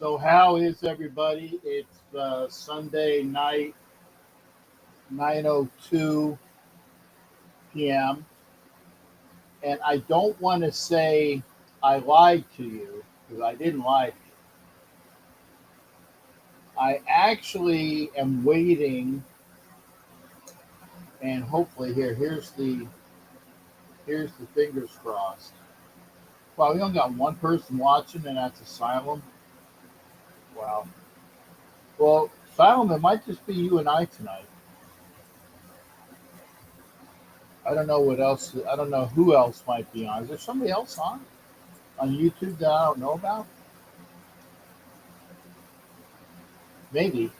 So how is everybody? It's Sunday night, 9:02 p.m. And I don't want to say I lied to you because I didn't lie to you. I actually am waiting, and hopefully here's the fingers crossed. Well, we only got one person watching, and that's Asylum. Wow. Well, Asylum, it might just be you and I tonight. I don't know what else. I don't know who else might be on. Is there somebody else on YouTube that I don't know about? Maybe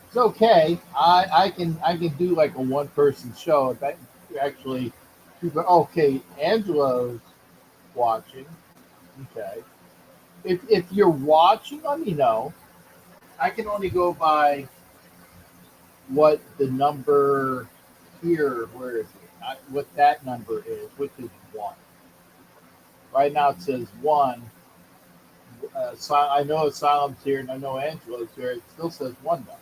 it's okay. I can do like a one person show. That actually, okay. Angela's watching. Okay. If you're watching, let me know. I can only go by what the number here. Where is it? What that number is, which is one. Right now it says one. I know Asylum's here, and I know Angela's here. It still says one though.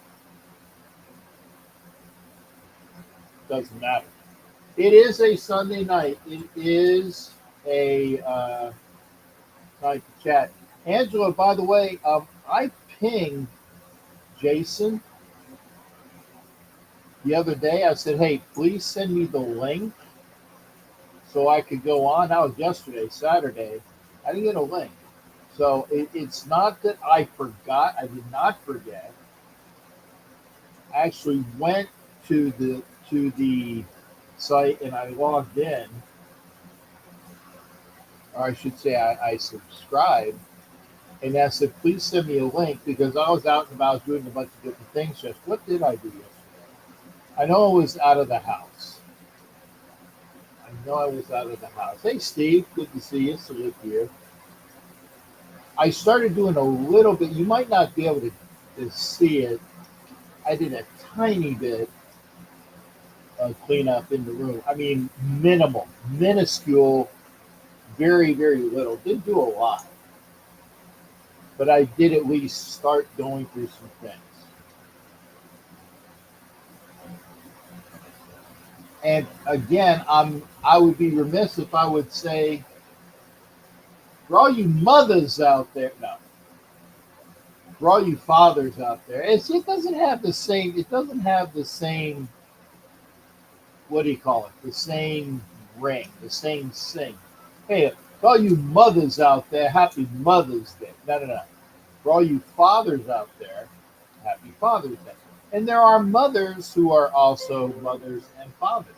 Doesn't matter. It is a Sunday night. It is a night to chat. Angela, by the way, I pinged Jason the other day. I said, "Hey, please send me the link so I could go on." That was yesterday, Saturday. I didn't get a link, so it's not that I forgot. I did not forget. I actually went to the site and I logged in, or I should say I subscribed, and I said, please send me a link because I was out and about doing a bunch of different things. Just what did I do yesterday? I know I was out of the house. I know I was out of the house. Hey, Steve, good to see you. Salute you. I started doing a little bit. You might not be able to see it. I did a tiny bit of cleanup in the room. I mean, minimal, minuscule, very, very little. Didn't do a lot, but I did at least start going through some things. And again, I would be remiss if I would say, for all you mothers out there, no, for all you fathers out there, it doesn't have the same. It doesn't have the same. What do you call it? The same ring, the same sing. Hey, for all you mothers out there, happy Mother's Day. No, no, no. For all you fathers out there, happy Father's Day. And there are mothers who are also mothers and fathers.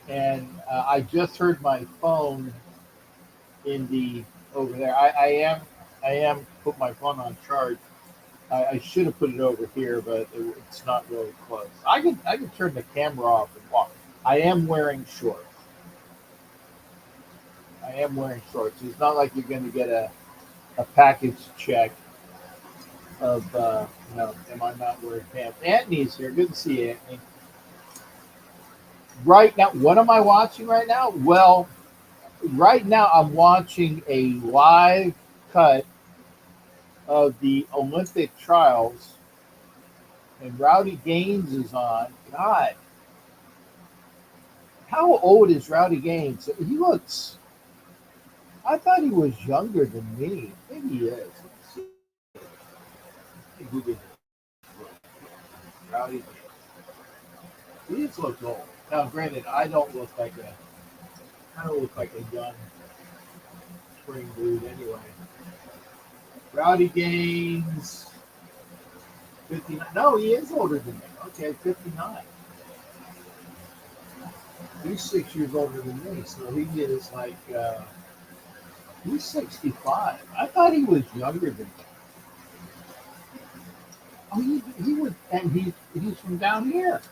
And I just heard my phone in the over there. I am put my phone on charge. I should have put it over here, but it's not really close. I can turn the camera off and walk. I am wearing shorts. I am wearing shorts. It's not like you're going to get a package check of am I not wearing pants? Anthony's here. Good to see you, Anthony. Right now, what am I watching right now? Well, right now I'm watching a live cut of the Olympic trials, and Rowdy Gaines is on. God, how old is Rowdy Gaines? He looks. I thought he was younger than me. Maybe he is. Let's see. Who did Rowdy Gaines? He just looks old. Now, granted, I don't look like a young spring dude anyway. Rowdy Gaines, 59. No, he is older than me. Okay, 59. He's 6 years older than me, so he is like he's 65. I thought he was younger than me. Oh, he was, and he's from down here.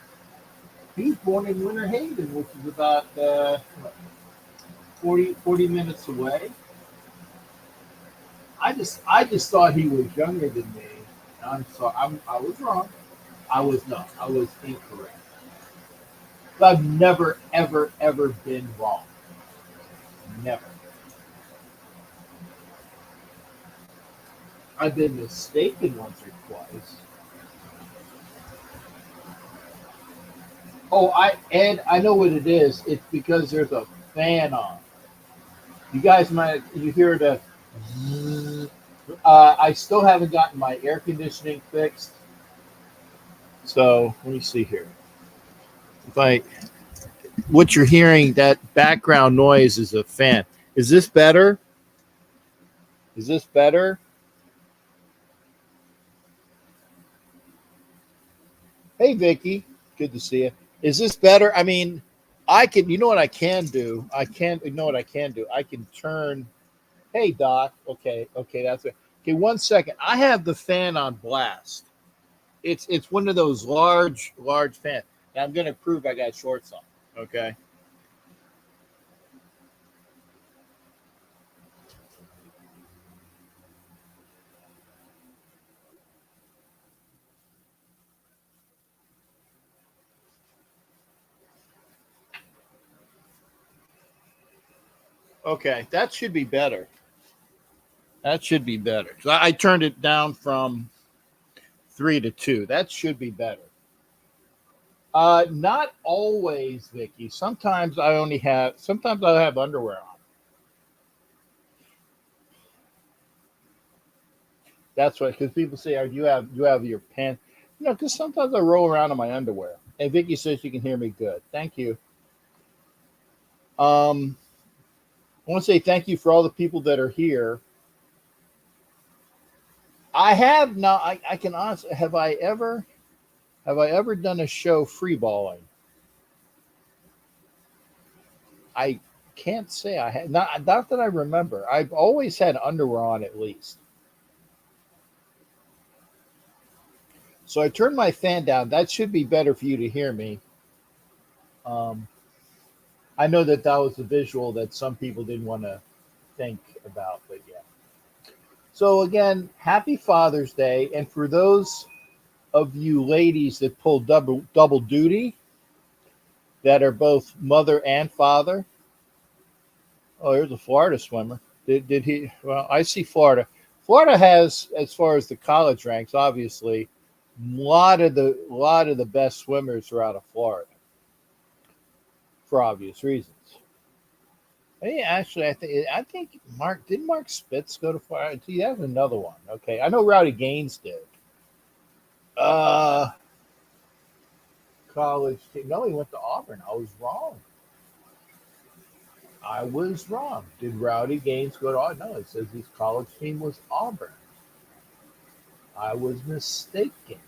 He's born in Winter Haven, which is about 40 minutes away. I just thought he was younger than me. I'm sorry. I was wrong. I was incorrect. But I've never ever ever been wrong. Never. I've been mistaken once or twice. Oh, Ed, I know what it is. It's because there's a fan on. You guys might you hear the. Zzz. I still haven't gotten my air conditioning fixed. So let me see here. If I what you're hearing, that background noise is a fan. Is this better? Is this better? Hey, Vicky, good to see you. Is this better? I mean, I can. You know what I can do? I can. You know what I can do? I can turn. Hey, Doc. Okay, okay, that's it. Okay, 1 second. I have the fan on blast. It's one of those large fans. And I'm gonna prove I got shorts on. Okay. Okay, that should be better. That should be better. So I turned it down from 3 to 2. That should be better. Not always, Vicky. Sometimes I only have. Sometimes I have underwear on. That's what because people say, "Are you have your pants?" No, because sometimes I roll around in my underwear. And Vicky says she can hear me good. Thank you. Um, I want to say thank you for all the people that are here. I have not. I can honestly. Have I ever done a show free balling? I can't say I had. Not that I remember. I've always had underwear on at least. So I turned my fan down. That should be better for you to hear me. Um, I know that that was a visual that some people didn't want to think about, but yeah. So again, happy Father's Day, and for those of you ladies that pull double duty, that are both mother and father. Oh, there's a Florida swimmer. Did he? Well, I see Florida. Florida has, as far as the college ranks, obviously, lot of the best swimmers are out of Florida for obvious reasons. Hey, actually, I think Mark Spitz go to Florida? See, that's another one. Okay, I know Rowdy Gaines did. Uh, college team. No, he went to Auburn. I was wrong. I was wrong. Did Rowdy Gaines go to Auburn? No, it says his college team was Auburn. I was mistaken.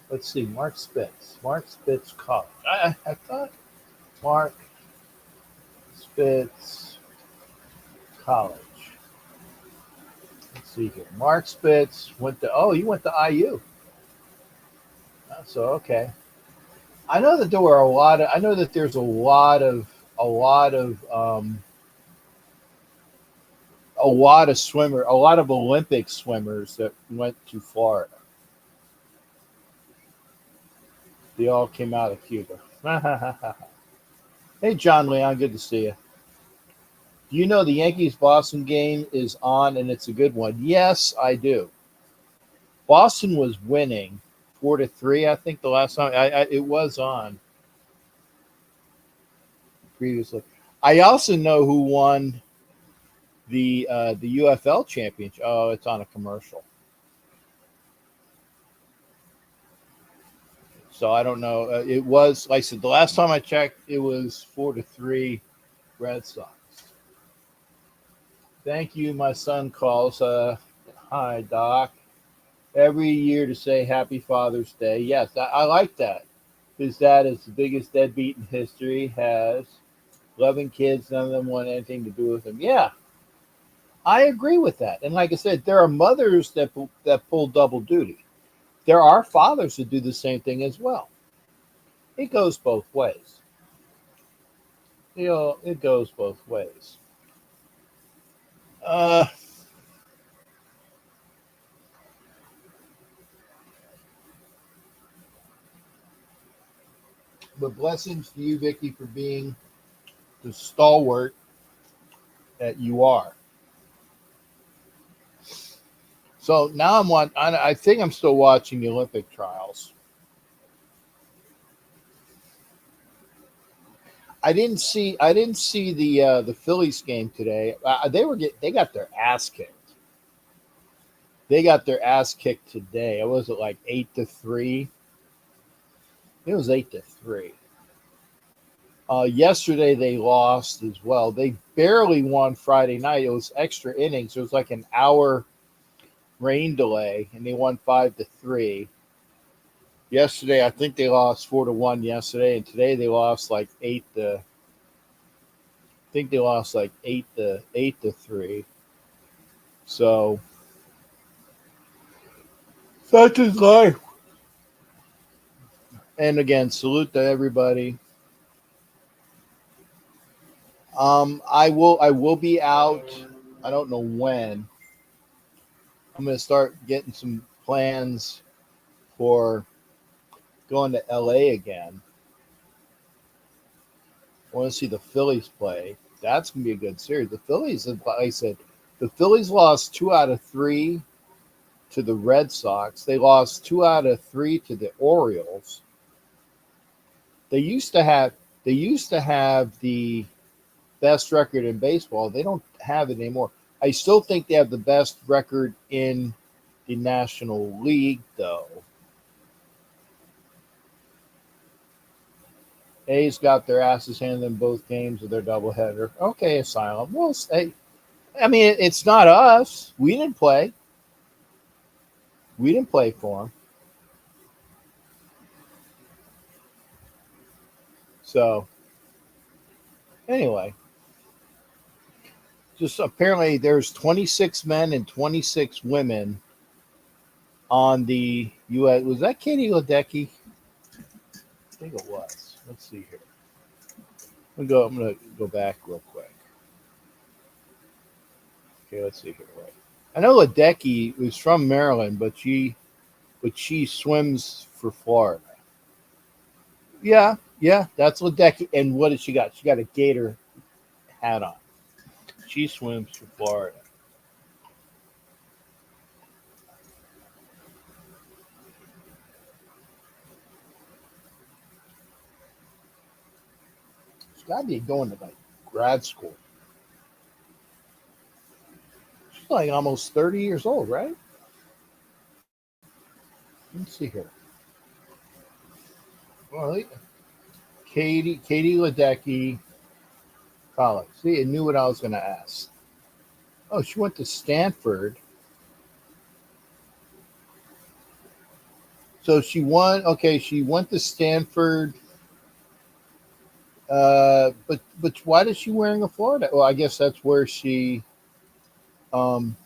Let's see, Mark Spitz. Mark Spitz College. I thought Mark Spitz College. Let's see here. Mark Spitz went to. Oh, he went to IU. So okay. I know that there were a lot of. I know that there's a lot of Olympic swimmers that went to Florida. They all came out of Cuba. Hey, John Leon, good to see you. Do you know the Yankees Boston game is on and it's a good one? Yes, I do. Boston was winning 4-3. I think the last time it was on previously. I also know who won the UFL championship. Oh, it's on a commercial. So I don't know. It was like I said the last time I checked, it was 4-3 Red Sox. Thank you. My son calls. Hi, Doc. Every year to say Happy Father's Day. Yes, I like that. His dad is the biggest deadbeat in history. Has 11 kids. None of them want anything to do with him. Yeah, I agree with that. And like I said, there are mothers that pull double duty. There are fathers that do the same thing as well. It goes both ways. It goes both ways. Uh, but blessings to you, Vicky, for being the stalwart that you are. So now I think I'm still watching the Olympic trials. I didn't see the Phillies game today. They got their ass kicked. They got their ass kicked today. It was like 8-3. It was 8-3. Yesterday they lost as well. They barely won Friday night. It was extra innings. It was like an hour rain delay, and they won 5-3. Yesterday, I think they lost 4-1 yesterday, and today they lost like 8 to. I think they lost like 8-3. So such is life. And again, salute to everybody. I will be out. I don't know when. I'm gonna start getting some plans for going to LA again. I want to see the Phillies play. That's gonna be a good series. The Phillies, like I said, the Phillies lost 2 out of 3 to the Red Sox. They lost 2 out of 3 to the Orioles. They used to have the best record in baseball. They don't have it anymore. I still think they have the best record in the National League, though. A's got their asses handed in both games of their doubleheader. Okay, Asylum. Well, I mean, it's not us. We didn't play. We didn't play for them. So, anyway, just apparently there's 26 men and 26 women on the U.S. Was that Katie Ledecky? I think it was. Let's see here. I'm gonna go back real quick. Okay, let's see here. Right. I know Ledecky was from Maryland, but she swims for Florida. Yeah, that's Ledecky. And what did she got? She got a gator hat on. She swims for Florida. She's got to be going to like grad school. She's like almost 30 years old, right? Let's see here. Well, Katie Ledecky College. See, I knew what I was going to ask. Oh, she went to Stanford. So she won. Okay, she went to Stanford. But why is she wearing a Florida? Well, I guess that's where um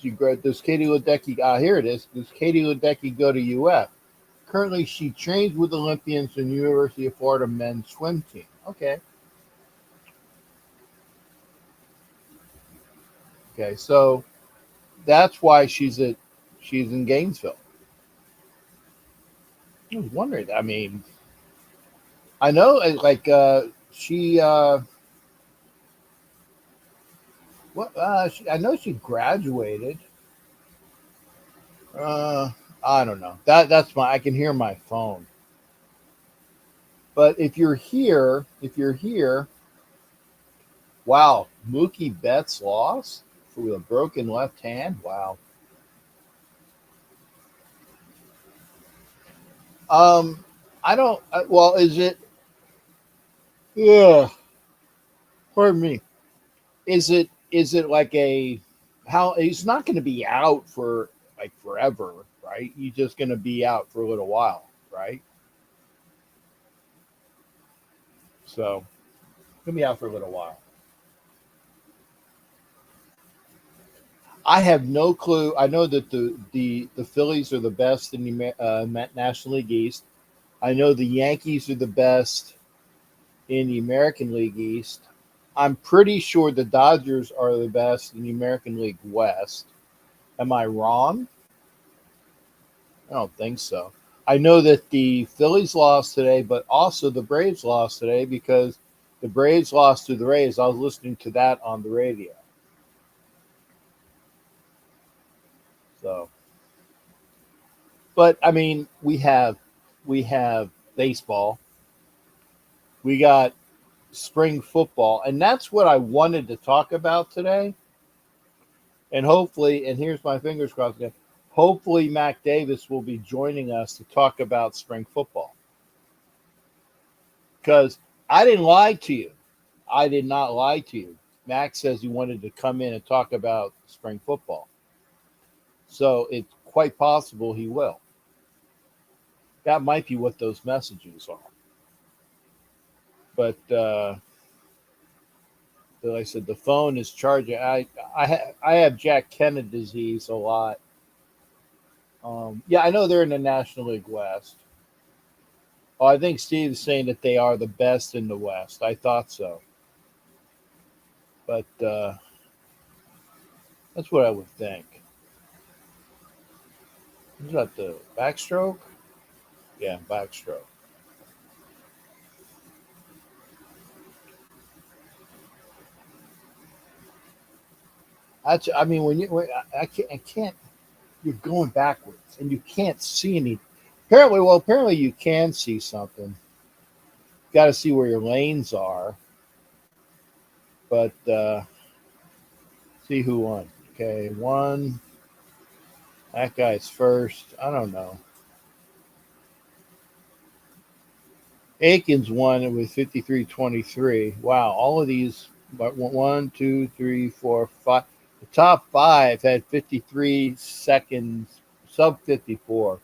does Katie Ledecky. Here it is. Does Katie Ledecky go to UF? Currently, she trains with Olympians in the University of Florida men's swim team. Okay. Okay, so that's why she's in Gainesville. I was wondering. I mean, I know like she I know she graduated. Uh, I don't know. I can hear my phone. But if you're here, wow, Mookie Betts lost with a broken left hand. Wow. Um, I don't. Well, is it? Yeah. Pardon me. Is it like a how he's not going to be out for like forever, right? He's just going to be out for a little while, right? So he'll be out for a little while. I have no clue. I know that the Phillies are the best in the National League East. I know the Yankees are the best in the American League East. I'm pretty sure the Dodgers are the best in the American League West. Am I wrong? I don't think so. I know that the Phillies lost today, but also the Braves lost today because The Braves lost to the Rays. I was listening to that on the radio. So, but I mean, we have baseball. We got spring football, and that's what I wanted to talk about today. And hopefully, and here's my fingers crossed again. Hopefully, Mac Davis will be joining us to talk about spring football. Because I didn't lie to you. I did not lie to you. Mac says he wanted to come in and talk about spring football. So it's quite possible he will. That might be what those messages are. But like I said, the phone is charging. I have Jack Kennedy disease a lot. Yeah, I know they're in the National League West. Oh, I think Steve is saying that they are the best in the West. I thought so, but that's what I would think. Is that the backstroke? Yeah, backstroke. I mean, I can't. You're going backwards, and you can't see any. Apparently you can see something. Got to see where your lanes are, but see who won. Okay, one. That guy's first. I don't know. Aikens won it with 53-23. Wow, all of these, but one, two, three, four, five. The top five had 53 seconds, sub 54.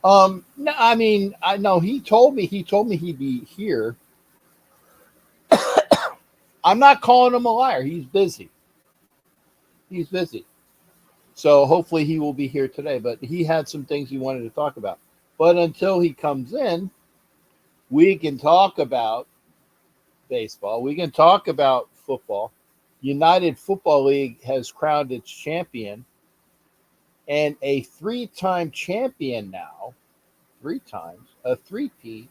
No, I mean, I know he told me he'd be here. I'm not calling him a liar. He's busy. He's busy. So hopefully he will be here today. But he had some things he wanted to talk about. But until he comes in, we can talk about baseball. We can talk about football. United Football League has crowned its champion and a three-time champion now, three times, a three-peat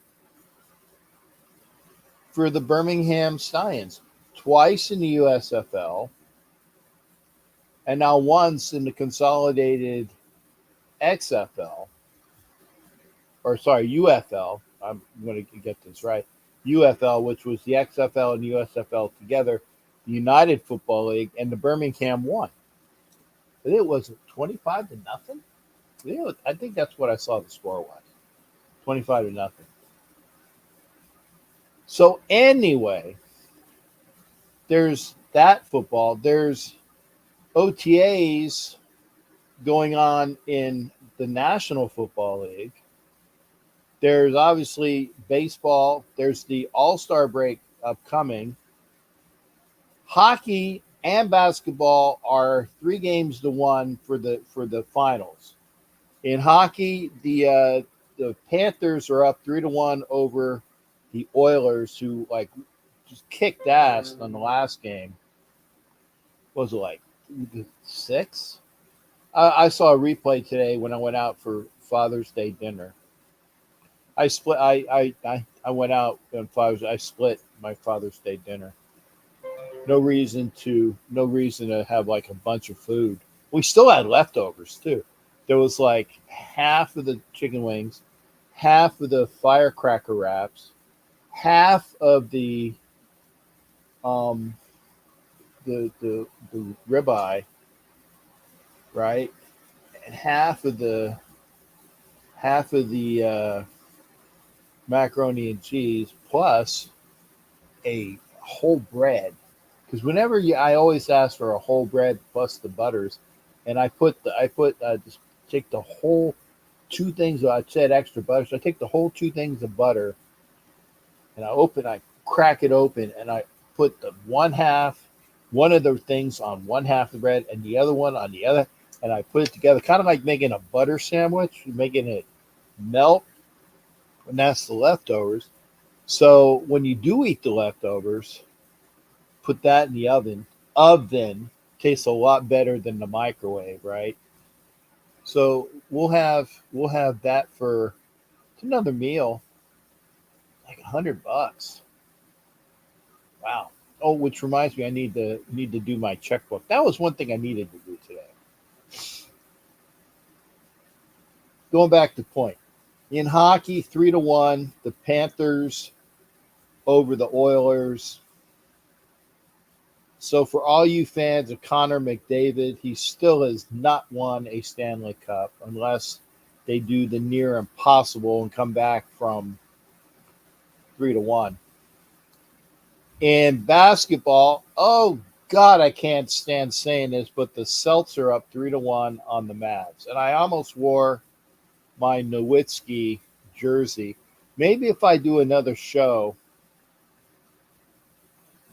for the Birmingham Stallions, twice in the USFL and now once in the consolidated XFL, or sorry, UFL. I'm going to get this right. UFL, which was the XFL and USFL together, the United Football League, and the Birmingham won. It was 25 to nothing. I think that's what I saw the score was. 25 to nothing. So anyway, there's that football. There's OTAs going on in the National Football League. There's obviously baseball. There's the All-Star break upcoming. Hockey and basketball are 3-1 for the finals. In hockey, the Panthers are up 3-1 over the Oilers, who like just kicked ass on the last game. What was it like 6? I saw a replay today when I went out for Father's Day dinner. I split. I went out on Father's. I split my Father's Day dinner. No reason to have like a bunch of food. We still had leftovers too. There was like half of the chicken wings, half of the firecracker wraps, half of um the ribeye, right, and half of the macaroni and cheese plus a whole bread. Because I always ask for a whole bread plus the butters, and just take the whole two things. I said extra butter, so I take the whole two things of butter, and I crack it open, and I put one of the things on one half of the bread, and the other one on the other, and I put it together, kind of like making a butter sandwich, making it melt, and that's the leftovers. So when you do eat the leftovers, put that in the oven. Oven tastes a lot better than the microwave, right? So we'll have that for another meal. Like $100. Wow. Oh, which reminds me, I need to do my checkbook. That was one thing I needed to do today. Going back to point. In hockey, 3-1, the Panthers over the Oilers. So for all you fans of Connor McDavid, he still has not won a Stanley Cup unless they do the near impossible and come back from 3-1. In basketball, oh God, I can't stand saying this, but the Celtics are up 3-1 on the Mavs. And I almost wore my Nowitzki jersey. Maybe if I do another show,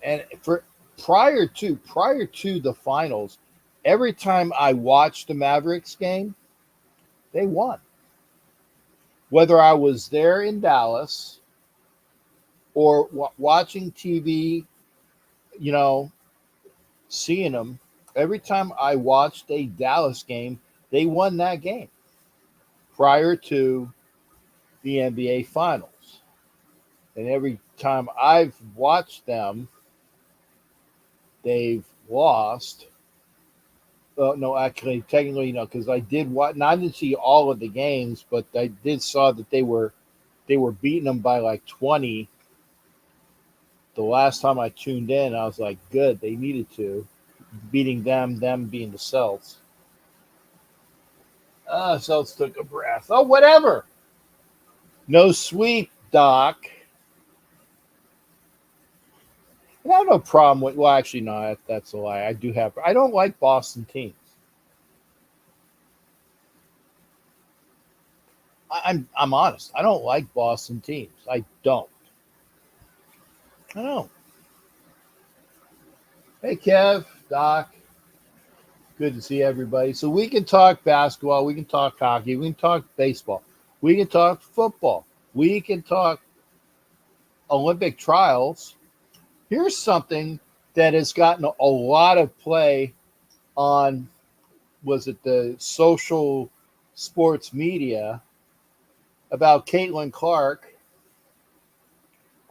and for prior to the finals, every time I watched the Mavericks game, they won. Whether I was there in Dallas or watching TV, you know, seeing them, every time I watched a Dallas game, they won that game prior to the NBA Finals. And every time I've watched them, they've lost. No, actually, technically, because I did watch. Not didn't see all of the games, but I did saw that they were beating them by like 20. The last time I tuned in, I was like, good, they needed to beating them being the Celts. Celts took a breath. Oh, whatever. No sweep, Doc. And I have no problem with. Well, actually, no, that's a lie. I do have. I don't like Boston teams. I'm honest. I don't like Boston teams. I don't. I don't. Hey, Kev, Doc. Good to see everybody. So we can talk basketball. We can talk hockey. We can talk baseball. We can talk football. We can talk Olympic trials. Here's something that has gotten a lot of play on, was it the social sports media, about Caitlin Clark.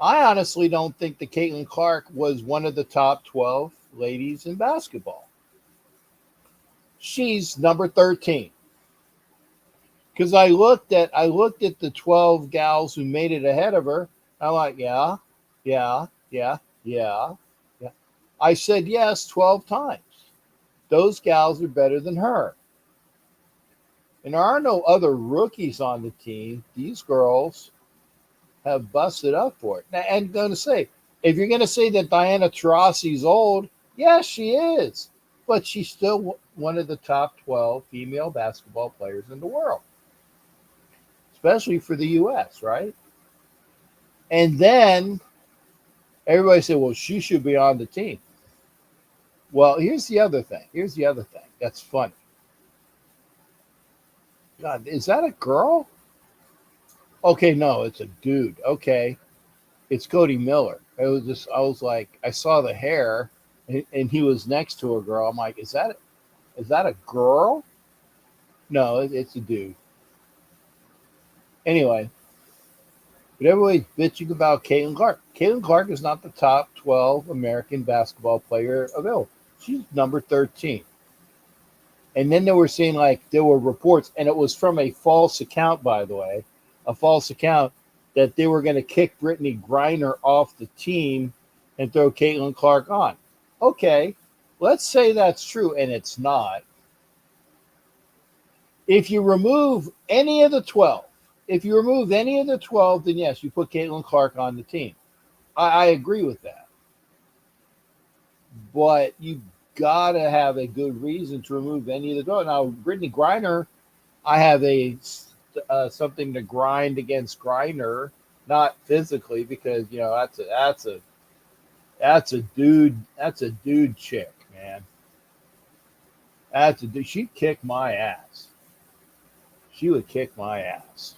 I honestly don't think that Caitlin Clark was one of the top 12 ladies in basketball. She's number 13. Because I looked at the 12 gals who made it ahead of her. I'm like, yeah. I said yes 12 times. Those gals are better than her. And there are no other rookies on the team. These girls have busted up for it. And I'm going to say, if you're going to say that Diana Taurasi's old, yes, she is. But she's still one of the top 12 female basketball players in the world, especially for the U.S., right? And then everybody said, well, she should be on the team. Well, here's the other thing. That's funny. God, is that a girl? Okay, no, it's a dude. Okay, it's Cody Miller. I was like, I saw the hair, and he was next to a girl. I'm like, is that a girl? No, it's a dude. Anyway, but everybody's bitching about Caitlin Clark. Caitlin Clark is not the top 12 American basketball player available. She's number 13. And then they were saying, like, there were reports, and it was from a false account, by the way, a false account, that they were going to kick Brittany Griner off the team and throw Caitlin Clark on. Okay, let's say that's true, and it's not. If you remove any of the 12, then yes, you put Caitlin Clark on the team. I agree with that. But you got to have a good reason to remove any of the 12. Now, Brittany Griner, I have something to grind against Griner, not physically, because that's a dude chick, man. That's a dude. She'd kick my ass. She would kick my ass.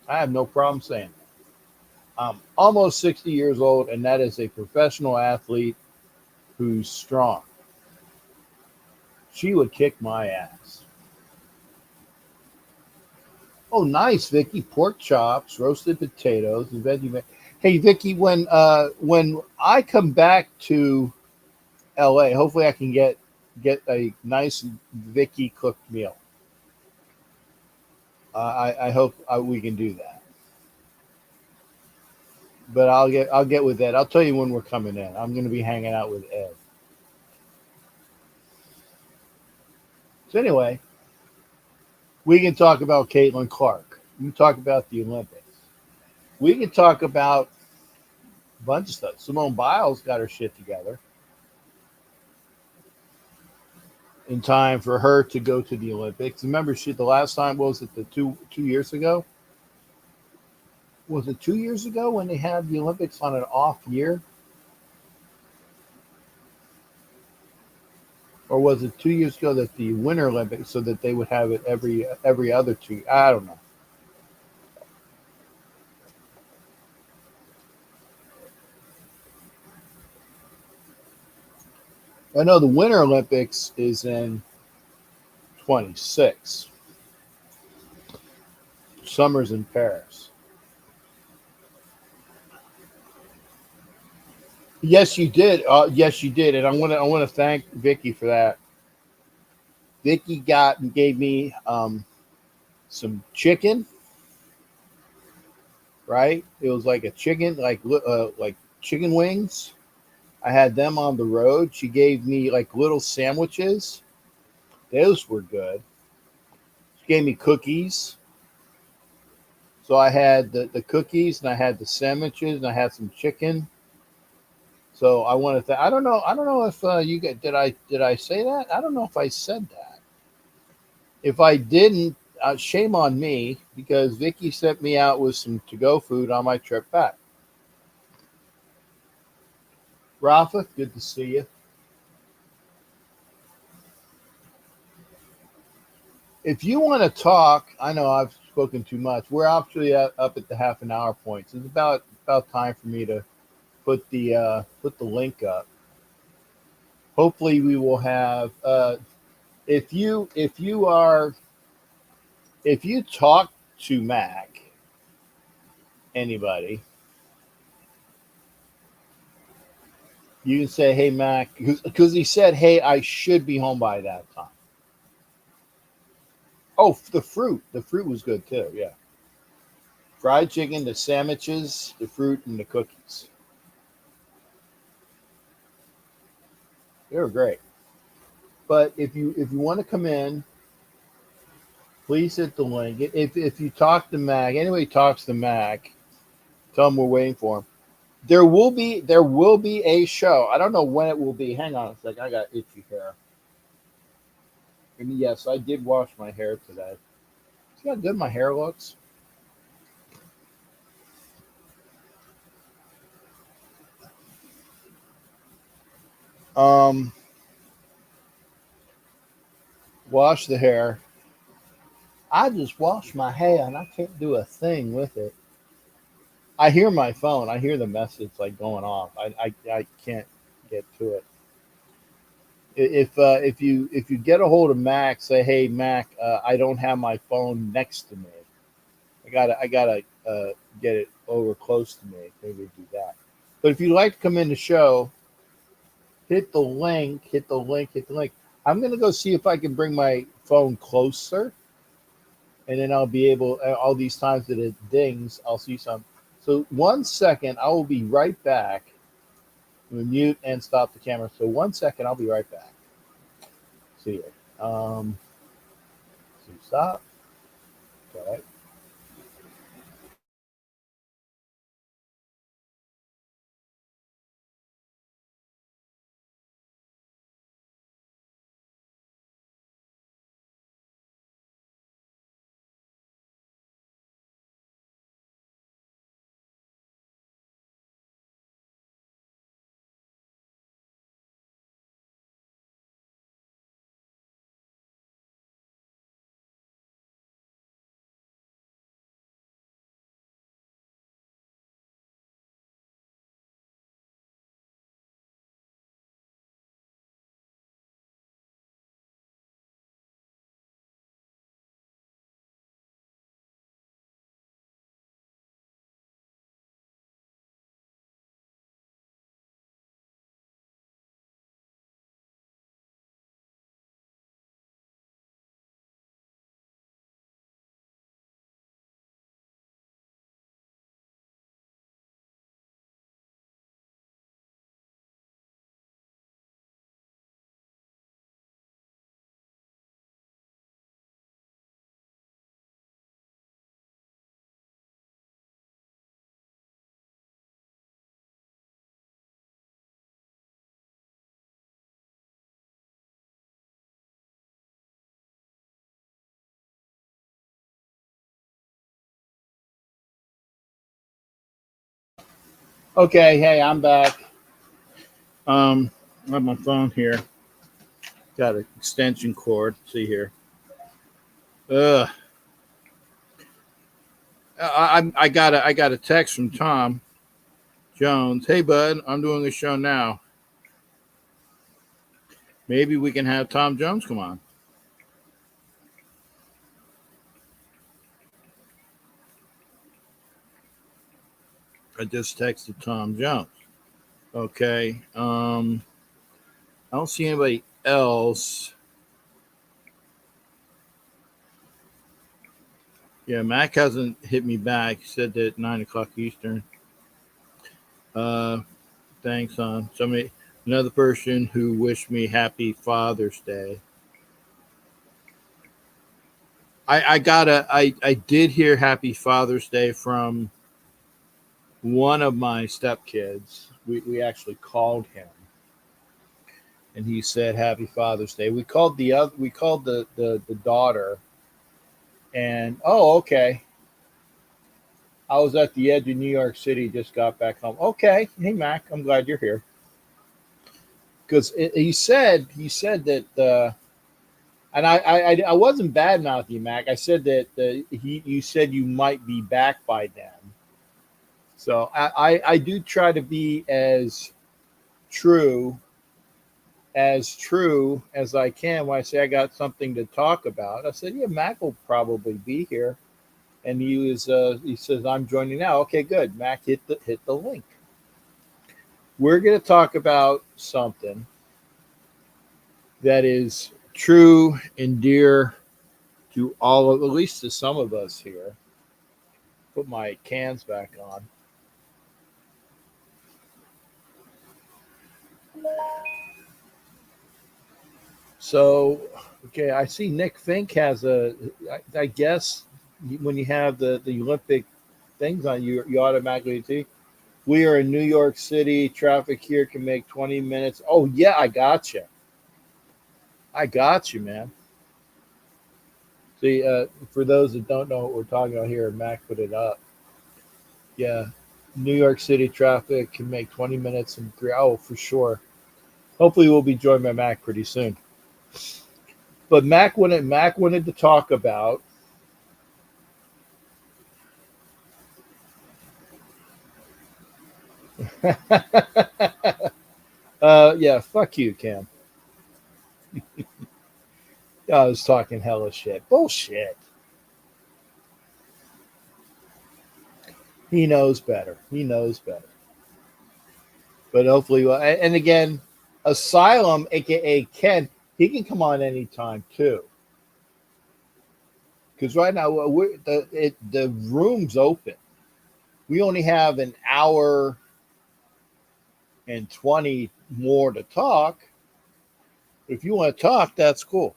I have no problem saying that. I'm almost 60 years old, and that is a professional athlete who's strong. She would kick my ass. Oh, nice, Vicky. Pork chops, roasted potatoes, and veggie. Hey, Vicky, when I come back to LA, hopefully I can get a nice Vicky cooked meal. I hope we can do that. But I'll get with Ed. I'll tell you when we're coming in. I'm going to be hanging out with Ed. So anyway, we can talk about Caitlin Clark. We can talk about the Olympics. We can talk about a bunch of stuff. Simone Biles got her shit together in time for her to go to the Olympics. Remember, she the last time was it the 2 years ago? Was it 2 years ago when they had the Olympics on an off year, or was it 2 years ago that the Winter Olympics so that they would have it every other two? I don't know. I know the Winter Olympics is in 26. Summer's in Paris. Yes, you did. Yes, you did, and I want to thank Vicky for that. Vicky got and gave me some chicken. Right, it was like a chicken, like chicken wings. I had them on the road. She gave me like little sandwiches. Those were good. She gave me cookies. So I had the cookies and I had the sandwiches and I had some chicken. So I wanted to. I don't know if you get. Did I say that? I don't know if I said that. If I didn't, shame on me because Vicky sent me out with some to go food on my trip back. Rafa, good to see you. If you want to talk, I know I've spoken too much. We're actually up at the half an hour point. So it's about time for me to put the link up. Hopefully, we will have. If you talk to Mac, anybody, you can say, "Hey Mac," because he said, "Hey, I should be home by that time." Oh, the fruit was good too. Yeah, fried chicken, the sandwiches, the fruit, and the cookies. They were great. But if you want to come in, please hit the link. If you talk to Mac, anybody talks to Mac, tell him we're waiting for him. There will be a show. I don't know when it will be. Hang on a second. I got itchy hair. And yes, I did wash my hair today. See how good my hair looks. Um, wash the hair. I just washed my hair and I can't do a thing with it. I hear my phone. I hear the message like going off. I can't get to it. If you get a hold of Mac, say, "Hey Mac, I don't have my phone next to me. I gotta get it over close to me. Maybe do that." But if you'd like to come in the show, hit the link, hit the link, hit the link. I'm gonna go see if I can bring my phone closer, and then I'll be able. All these times that it dings, I'll see some. So 1 second, I will be right back. I'm gonna mute and stop the camera. So 1 second, I'll be right back. See you. So stop. Okay. Okay, hey, I'm back. I have my phone here. Got an extension cord. See here. Ugh. I got a text from Tom Jones. Hey, bud, I'm doing a show now. Maybe we can have Tom Jones come on. I just texted Tom Jones. Okay. I don't see anybody else. Yeah, Mac hasn't hit me back. He said that 9 o'clock Eastern. Uh, thanks, on somebody, another person who wished me happy Father's Day. I did hear Happy Father's Day from one of my stepkids. We actually called him, and he said Happy Father's Day. We called the daughter, and oh, okay. I was at the edge of New York City, just got back home. Okay, hey Mac, I'm glad you're here. Because he said that, and I wasn't bad mouthing you, Mac. I said that you said you might be back by then. So I do try to be true true as I can when I say I got something to talk about. I said, yeah, Mac will probably be here, and he says I'm joining now. Okay, good. Mac, hit the link. We're going to talk about something that is true and dear to all of, at least to some of us here. Put my cans back on. So, okay, I see Nick Fink has I guess when you have the Olympic things on you, you automatically see. We are in New York City. Traffic here can make 20 minutes. Oh, yeah, I got you. I got you, man. See, for those that don't know what we're talking about here, Mac put it up. Yeah, New York City traffic can make 20 minutes and three. Oh, for sure. Hopefully, we'll be joined by Mac pretty soon. But Mac wanted to talk about. Yeah, fuck you, Cam. I was talking hella shit. Bullshit. He knows better. He knows better. But hopefully, and again, Asylum, aka Ken, he can come on anytime too. Because right now the room's open. We only have an hour and 20 more to talk. If you want to talk, that's cool.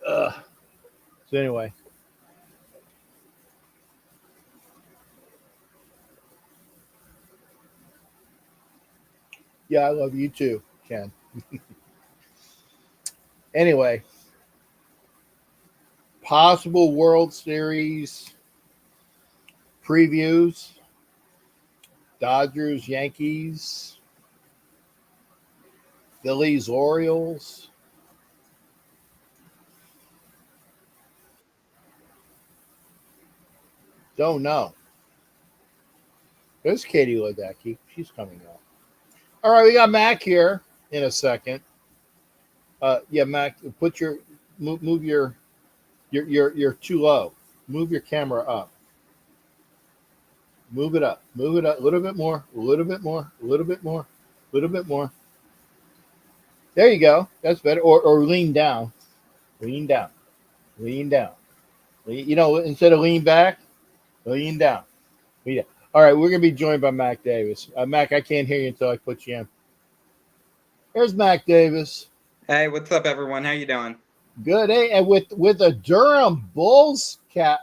Ugh. So anyway, yeah, I love you too, Ken. Anyway, possible World Series previews: Dodgers, Yankees, Phillies, Orioles. Don't know. There's Katie Ledecky. She's coming up. All right, we got Mac here in a second. Yeah, Mac, put your move you're too low. Move your camera up. Move it up. Move it up a little bit more. A little bit more. A little bit more. A little bit more. There you go. That's better. Or lean down. Lean down. Lean down. Instead of lean back, lean down. Lean down. All right, we're gonna be joined by Mac Davis. Mac, I can't hear you until I put you in. There's Mac Davis. Hey, what's up, everyone? How you doing? Good, eh? And with a Durham Bulls cap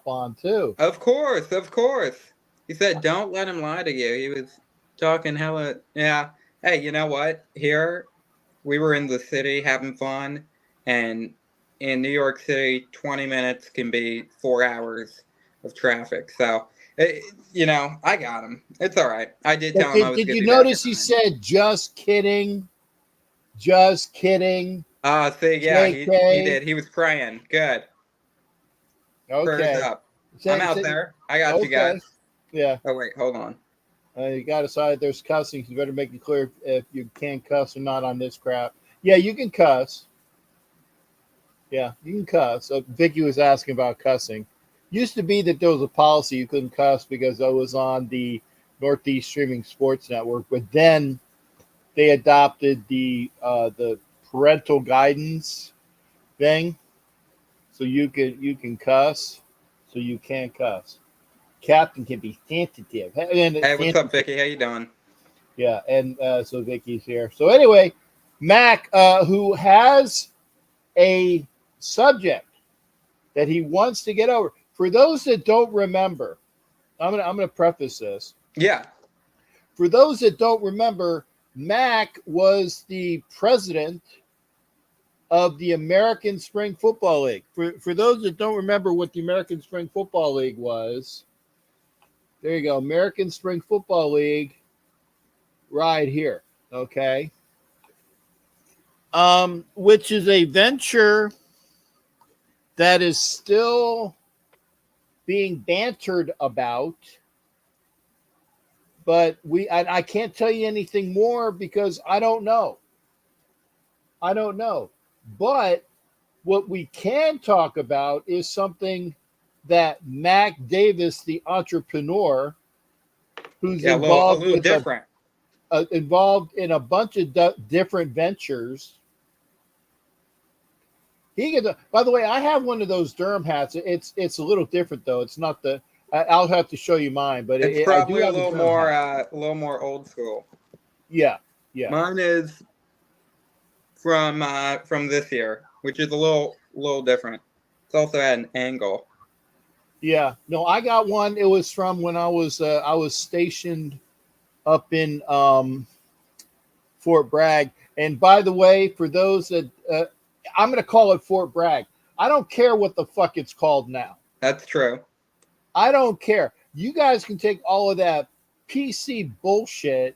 on too. Of course, of course. He said, "Don't let him lie to you." He was talking hella. Yeah. Hey, you know what? Here, we were in the city having fun, and in New York City, 20 minutes can be 4 hours. of traffic. So, I got him. It's all right. I did But tell him I was did going you to be back notice at he 9. said, just kidding? Just kidding. See, yeah, he JK. did. He was praying. Good. Prayers Okay. up. I'm out there. I got you Okay. guys. Yeah. Oh, wait, hold on. You got to decide there's cussing. So you better make it clear if you can cuss or not on this crap. Yeah, you can cuss. Yeah, you can cuss. So Vicky was asking about cussing. Used to be that there was a policy you couldn't cuss because I was on the Northeast Streaming Sports Network, but then they adopted the parental guidance thing, so you can cuss, so you can cuss. Captain can be sensitive. Hey, what's up, Vicky? How you doing? Yeah, and so Vicky's here. So anyway, Mac, who has a subject that he wants to get over. For those that don't remember, I'm gonna preface this. Yeah. For those that don't remember, Mac was the president of the American Spring Football League. For those that don't remember what the American Spring Football League was, there you go, American Spring Football League, right here. Okay. Which is a venture that is still being bantered about, but I can't tell you anything more because I don't know. But what we can talk about is something that Mac Davis, the entrepreneur, who's Yeah, a involved little with different. involved in a bunch of different ventures. He can. By the way, I have one of those Durham hats. It's a little different though. It's not the. I'll have to show you mine, but It's I do probably have a Durham hat. a little more old school. Yeah. Mine is from this year, which is a little different. It's also at an angle. Yeah. No, I got one. It was from when I was stationed up in Fort Bragg. And by the way, for those that I'm going to call it Fort Bragg. I don't care what the fuck it's called now. That's true. I don't care. You guys can take all of that PC bullshit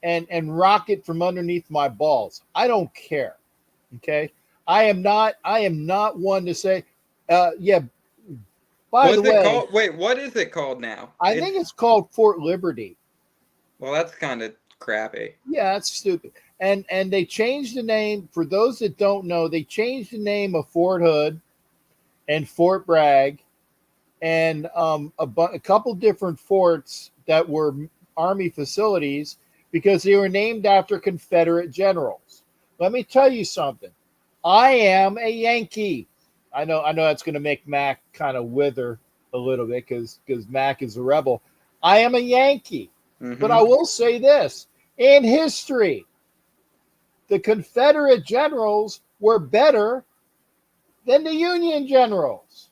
and rock it from underneath my balls. I don't care. Okay? I am not one to say yeah, by the way, Called? Wait, what is it called now? I think it's called Fort Liberty. Well, that's kind of crappy. Yeah, that's stupid. And they changed the name. For those that don't know, they changed the name of Fort Hood and Fort Bragg and a couple different forts that were Army facilities because they were named after Confederate generals. Let me tell you something. I am a Yankee. I know that's going to make Mac kind of wither a little bit because Mac is a rebel. I am a Yankee. Mm-hmm. But I will say this. In history, the Confederate generals were better than the Union generals.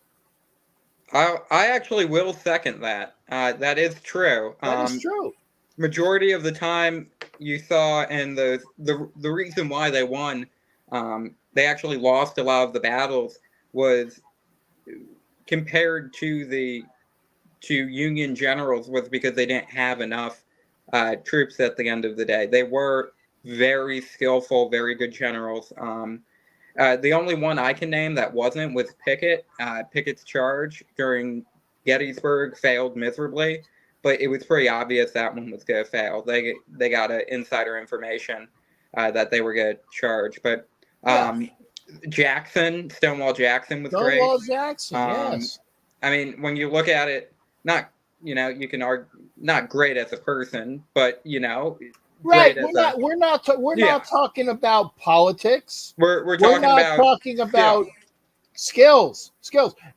I actually will second that. That is true. That is true. Majority of the time you saw, and the reason why they won, they actually lost a lot of the battles, was compared to Union generals was because they didn't have enough troops at the end of the day. They were very skillful, very good generals. The only one I can name that wasn't was Pickett. Pickett's charge during Gettysburg failed miserably, but it was pretty obvious that one was going to fail. They got insider information that they were going to charge. But Jackson, Stonewall Jackson was great. Stonewall Jackson, yes. I mean, when you look at it, you can argue not great as a person, but right. We're not talking about politics. We're talking about skills.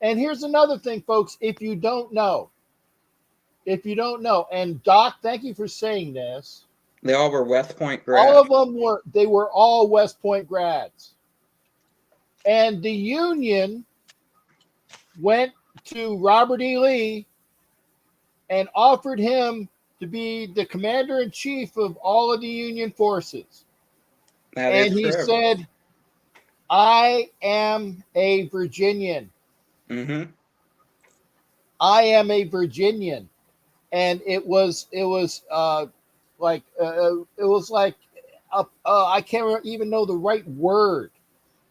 And here's another thing, folks. If you don't know, and Doc, thank you for saying this. They all were West Point grads. All of them were all West Point grads. And the Union went to Robert E. Lee and offered him to be the commander-in-chief of all of the Union forces. And he said, I am a Virginian. Mm-hmm. I am a Virginian, and it was like I can't even know the right word.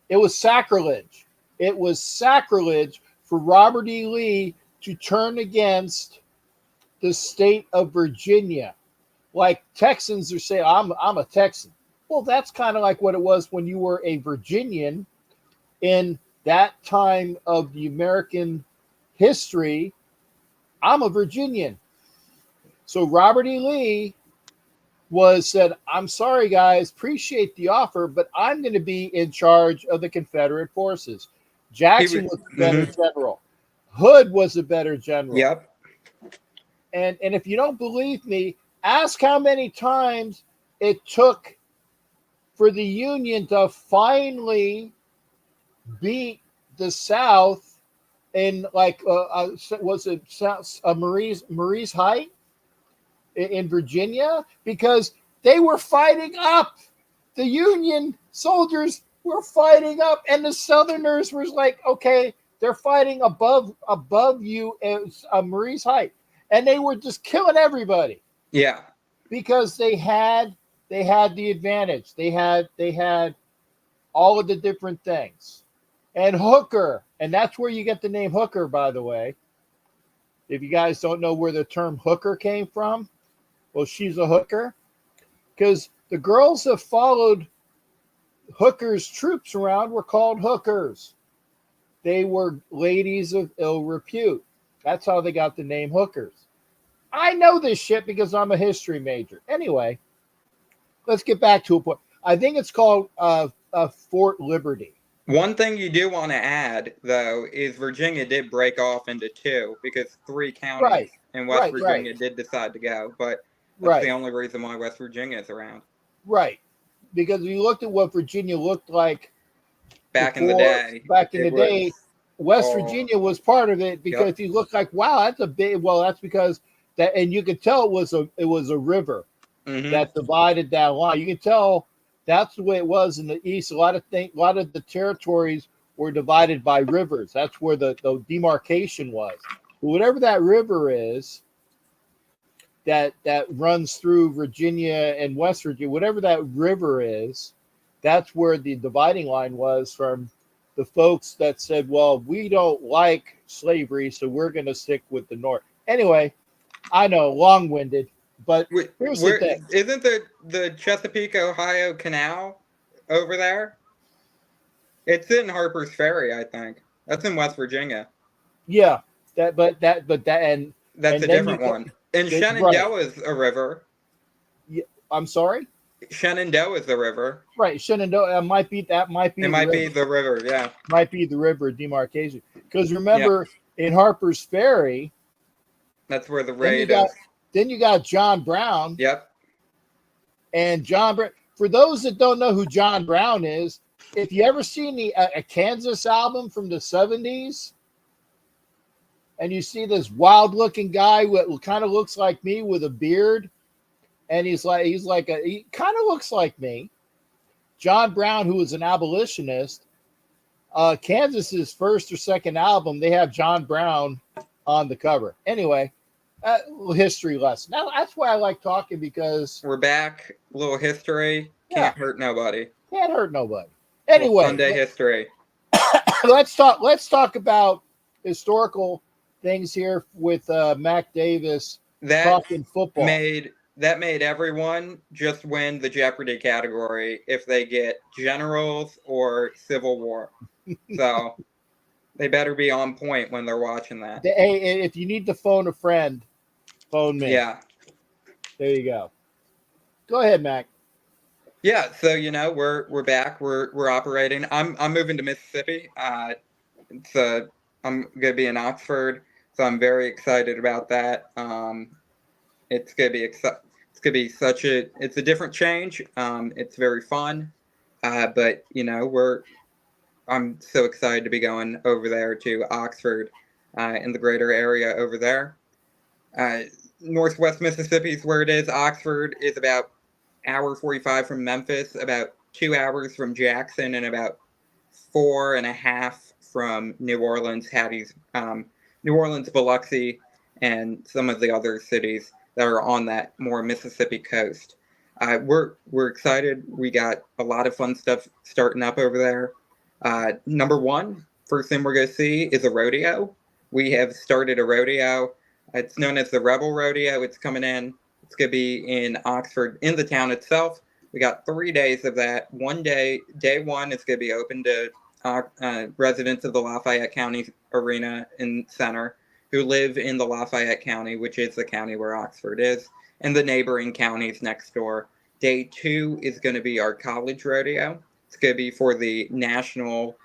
It was sacrilege. It was sacrilege for Robert E. Lee to turn against the state of Virginia. Like Texans are saying, I'm a Texan. Well, that's kind of like what it was when you were a Virginian in that time of the American history. I'm a Virginian. So Robert E. Lee said, I'm sorry, guys, appreciate the offer, but I'm going to be in charge of the Confederate forces. Jackson was a better general. Hood was a better general. Yep. And if you don't believe me, ask how many times it took for the Union to finally beat the South in was it Marie's Height in Virginia, because they were fighting up. The Union soldiers were fighting up, and the Southerners was like, okay, they're fighting above you at Marie's Height, and they were just killing everybody. Yeah, because they had the advantage. They had all of the different things, and Hooker, and that's where you get the name Hooker, by the way. If you guys don't know where the term hooker came from, well, she's a hooker because the girls that followed Hooker's troops around were called hookers. They were ladies of ill repute. That's how they got the name hookers. I know this shit because I'm a history major. Anyway, let's get back to a point. I think it's called Fort Liberty. One thing you do want to add, though, is Virginia did break off into two because 3 counties in West Virginia did decide to go. But that's the only reason why West Virginia is around. Right. Because if you looked at what Virginia looked like back in the day, West Virginia was part of it because if you look like, wow, that's a big, well, that's because that, and you could tell it was a river that divided that line. You can tell that's the way it was in the East. A lot of the territories were divided by rivers. That's where the demarcation was. But whatever that river is that runs through Virginia and West Virginia, whatever that river is, that's where the dividing line was from the folks that said, well, we don't like slavery, so we're going to stick with the North. Anyway, I know, long-winded. But here's the thing. Isn't the Chesapeake, Ohio Canal over there? It's in Harper's Ferry, I think. That's in West Virginia. Yeah, and that's a different one. And Shenandoah is a river. Yeah, I'm sorry? Shenandoah is the river. Right, Shenandoah might be the river, yeah. Might be the river demarcation. Because remember, in Harper's Ferry, that's where the raid is. Then you got John Brown. Yep. And John Brown, for those that don't know who John Brown is, if you ever seen a Kansas album from the 70s, and you see this wild looking guy who kind of looks like me with a beard, and he kind of looks like me. John Brown, who was an abolitionist, Kansas's first or second album, they have John Brown on the cover. Anyway, history lesson. Now that's why I like talking, because we're back. A little history. Can't hurt nobody. Can't hurt nobody. Anyway, Sunday history. Let's talk about historical things here with Mac Davis talking football. That made everyone just win the Jeopardy category if they get generals or Civil War. So they better be on point when they're watching that. Hey, if you need to phone a friend, phone me. Yeah. There you go. Go ahead, Mac. Yeah, so we're back. We're operating. I'm moving to Mississippi. I'm gonna be in Oxford, so I'm very excited about that. It's gonna be it's a different change. It's very fun, but I'm so excited to be going over there to Oxford, in the greater area over there. Northwest Mississippi is where it is. Oxford is about hour 45 from Memphis, about 2 hours from Jackson, and about 4.5 from New Orleans, New Orleans, Biloxi, and some of the other cities that are on that more Mississippi coast. We're excited. We got a lot of fun stuff starting up over there. Number one, first thing we're going to see is a rodeo. We have started a rodeo. It's known as the Rebel Rodeo. It's coming in. It's going to be in Oxford, in the town itself. We got 3 days of that. One day, day one, is going to be open to residents of the Lafayette County Arena and Center who live in the Lafayette County, which is the county where Oxford is, and the neighboring counties next door. Day two is going to be our college rodeo. It's going to be for the National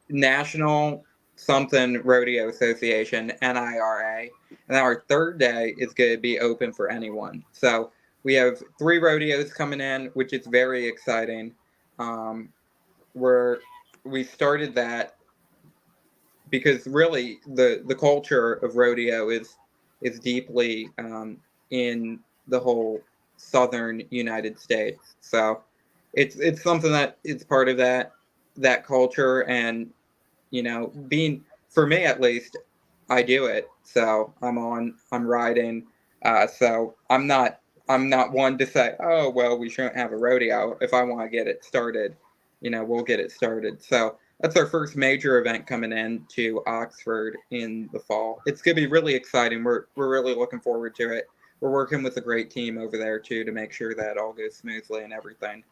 National something Rodeo Association, NIRA. And our third day is going to be open for anyone. So we have 3 rodeos coming in, which is very exciting. We started that because really the culture of rodeo is deeply in the whole southern United States. So it's something that is part of that culture, and being, for me at least, I do it. So I'm riding. So I'm not one to say, oh well, we shouldn't have a rodeo. If I want to get it started, we'll get it started. So that's our first major event coming in to Oxford in the fall. It's gonna be really exciting. We're really looking forward to it. We're working with a great team over there too to make sure that all goes smoothly and everything.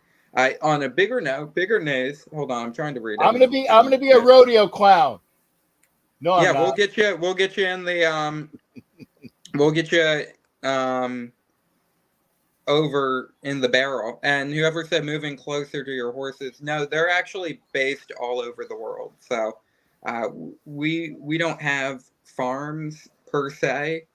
On a bigger news. Hold on, I'm trying to read it. I'm gonna be a rodeo clown. No, I'm yeah, not. We'll get you in the we'll get you over in the barrel. And whoever said moving closer to your horses, no, they're actually based all over the world. So we don't have farms per se,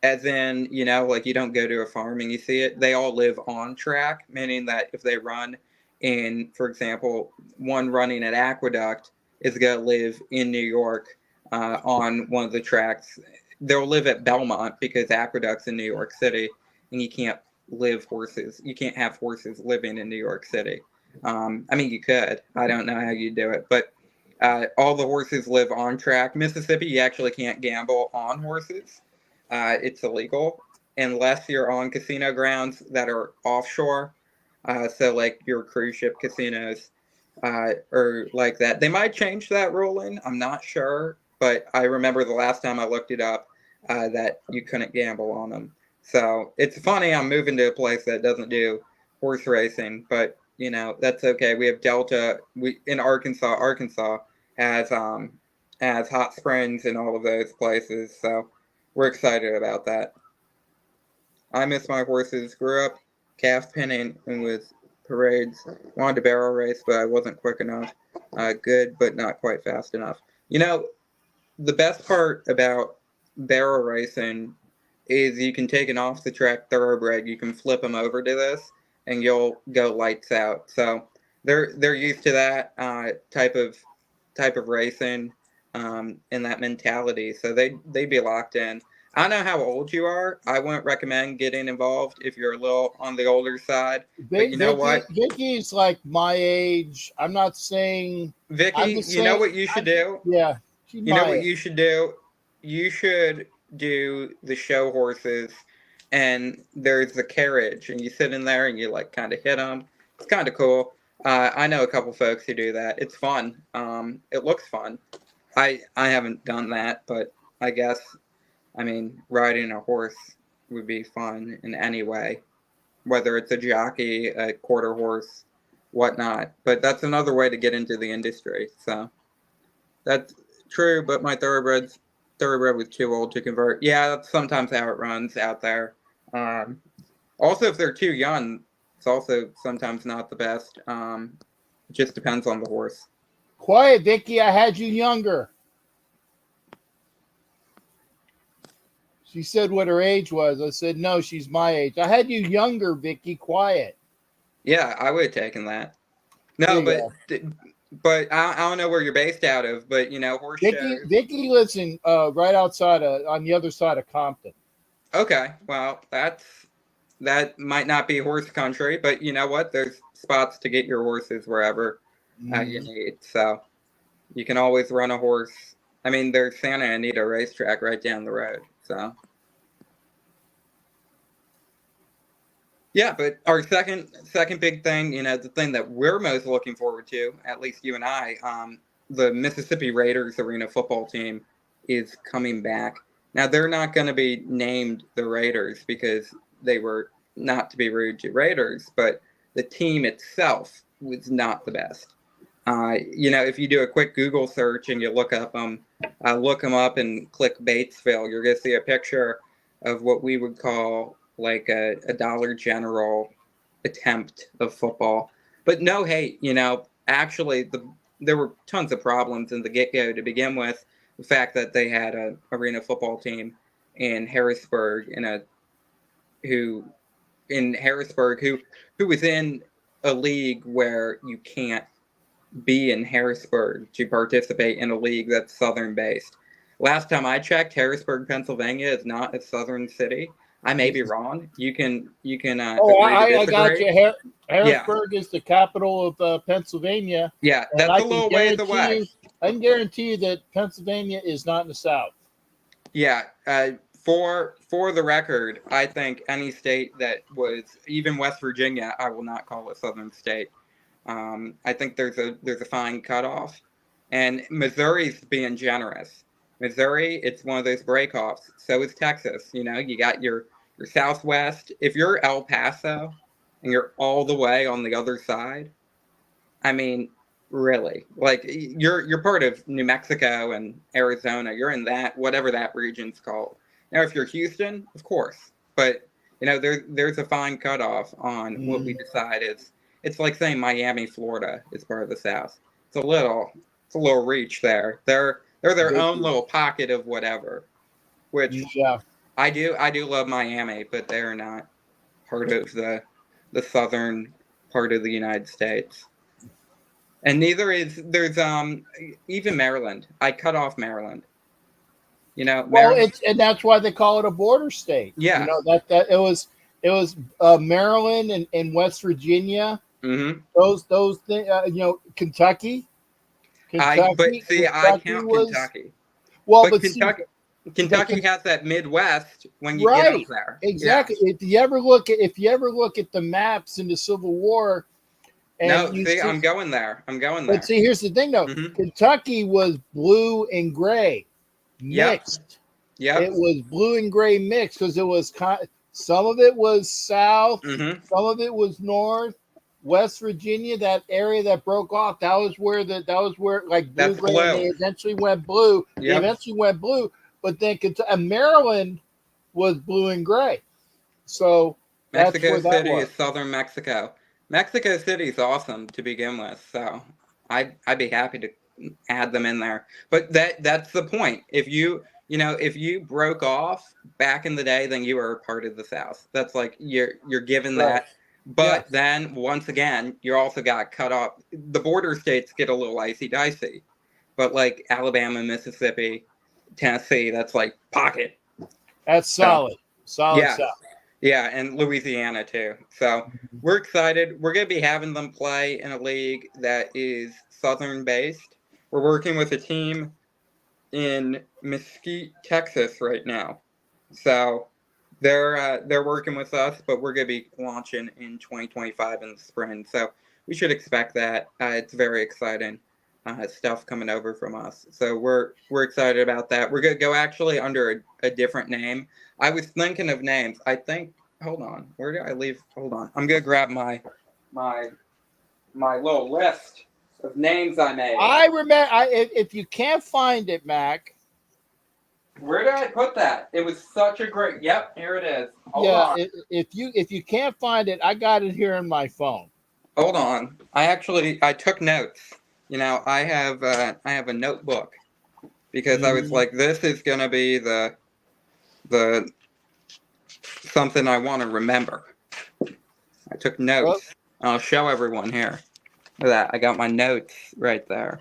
as in, like you don't go to a farm and you see it. They all live on track, meaning that if they run in, for example, one running at Aqueduct is going to live in New York on one of the tracks. They'll live at Belmont because Aqueduct's in New York City, and you can't have horses living in New York City. I mean, you could. I don't know how you do it, but all the horses live on track. Mississippi, you actually can't gamble on horses. It's illegal unless you're on casino grounds that are offshore. So like your cruise ship casinos or like that. They might change that ruling. I'm not sure, but I remember the last time I looked it up that you couldn't gamble on them. So it's funny I'm moving to a place that doesn't do horse racing, but that's okay. We have Delta. In Arkansas. Arkansas has hot springs and all of those places. So we're excited about that. I miss my horses. Grew up calf pinning and with parades. Wanted to barrel race, but I wasn't quick enough. Good, but not quite fast enough. The best part about barrel racing is you can take an off the track thoroughbred. You can flip them over to this, and you'll go lights out. So they're used to that type of racing and that mentality. So they'd be locked in. I don't know how old you are. I wouldn't recommend getting involved if you're a little on the older side. But you know what? Vicky's like my age. I'm not saying Vicky, you know what you should do? Yeah. You know what you should do? You should do the show horses, and there's the carriage, and you sit in there and you like kind of hit them. It's kind of cool. I know a couple folks who do that. It's fun. It looks fun. I haven't done that, but I guess, riding a horse would be fun in any way, whether it's a jockey, a quarter horse, whatnot. But that's another way to get into the industry. So that's true, but my thoroughbred was too old to convert. Yeah, that's sometimes how it runs out there. Also, if they're too young, it's also sometimes not the best. It just depends on the horse. Quiet, Vicky. I had you younger. She said what her age was. I said, no, she's my age. I had you younger, Vicky. Quiet. Yeah, I would have taken that. No, but I don't know where you're based out of, but horse shows. Vicky lives in right outside on the other side of Compton. Okay, well that might not be horse country, but you know what? There's spots to get your horses wherever you need. So you can always run a horse I mean, there's Santa Anita racetrack right down the road. So, yeah, but our second big thing, the thing that we're most looking forward to, at least you and I, the Mississippi Raiders arena football team is coming back. Now they're not going to be named the Raiders because they were, not to be rude to Raiders, but the team itself was not the best. If you do a quick Google search and you look them up and click Batesville, you're going to see a picture of what we would call like a Dollar General attempt of football. But no hate, actually there were tons of problems in the get-go to begin with. The fact that they had an arena football team in Harrisburg who was in a league where you can't be in Harrisburg to participate in a league that's Southern based. Last time I checked, Harrisburg, Pennsylvania is not a Southern city. I may be wrong. You can. I got you. Harrisburg is the capital of Pennsylvania. Yeah, that's a little ways away. I can guarantee you that Pennsylvania is not in the South. Yeah. For the record, I think any state that was even West Virginia, I will not call a Southern state. I think there's a fine cutoff, and Missouri's being generous. Missouri, it's one of those breakoffs. So is Texas. You got your Southwest. If you're El Paso and you're all the way on the other side, I mean, really, like you're part of New Mexico and Arizona. You're in that, whatever that region's called. Now, if you're Houston, of course, but there's a fine cutoff on what we decide is. It's like saying Miami, Florida is part of the South. It's a little reach there. They're their own little pocket of whatever. Which I do love Miami, but they're not part of the southern part of the United States. And there's even Maryland. I cut off Maryland. Maryland, and that's why they call it a border state. Yeah, that it was Maryland and West Virginia. Mm-hmm. Those things, Kentucky. I count Kentucky. Well, but Kentucky has that Midwest when you get up there. Exactly. Yeah. If you ever look at the maps in the Civil War, I'm going there. But see, here's the thing, though. Mm-hmm. Kentucky was blue and gray mixed. Yeah. It was blue and gray mixed because it was some of it was south, some of it was north. West Virginia, that area that broke off, that was where like blue, gray, and they eventually went blue. Yep. They eventually went blue, but then Maryland was blue and gray. So Mexico City is southern Mexico. Mexico City is awesome to begin with, so I'd be happy to add them in there. But that's the point. If you broke off back in the day, then you were a part of the South. That's like you're given that. But then, once again, you also got cut off. The border states get a little icy-dicey. But, like, Alabama, Mississippi, Tennessee, that's, like, pocket. That's solid. Solid stuff. Yeah, and Louisiana, too. So, we're excited. We're going to be having them play in a league that is Southern-based. We're working with a team in Mesquite, Texas right now. So... They're working with us, but we're going to be launching in 2025 in the spring. So we should expect that. It's very exciting stuff coming over from us. So we're excited about that. We're going to go actually under a different name. I was thinking of names. Hold on. Where did I leave? Hold on. I'm going to grab my little list of names I made. I remember. If you can't find it, Mac. Where did I put that? It was such a great. Yep, here it is. Hold on. If you can't find it, I got it here in my phone. Hold on. I took notes. I have a notebook because I was like, this is gonna be the something I want to remember. I took notes. I'll show everyone here. Look at that. I got my notes right there.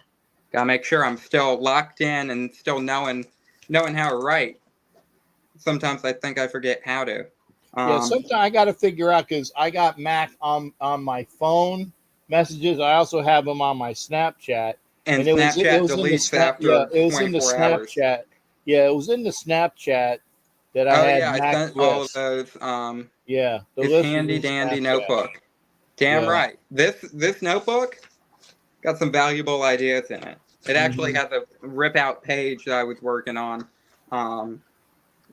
Gotta make sure I'm still locked in and still knowing how to write. Sometimes I think I forget how to. Sometimes I got to figure out because I got Mac on my phone messages. I also have them on my Snapchat. And and it Snapchat was in the deletes snap. Yeah, after it was in the 24 hours. Snapchat. Yeah, it was in the Snapchat that I Oh had yeah, I Mac sent all of list. those. Yeah, the This list was handy in dandy Snapchat. notebook. Damn Yeah. right. This notebook got some valuable ideas in it. It actually Hmm. has a rip out page that I was working on.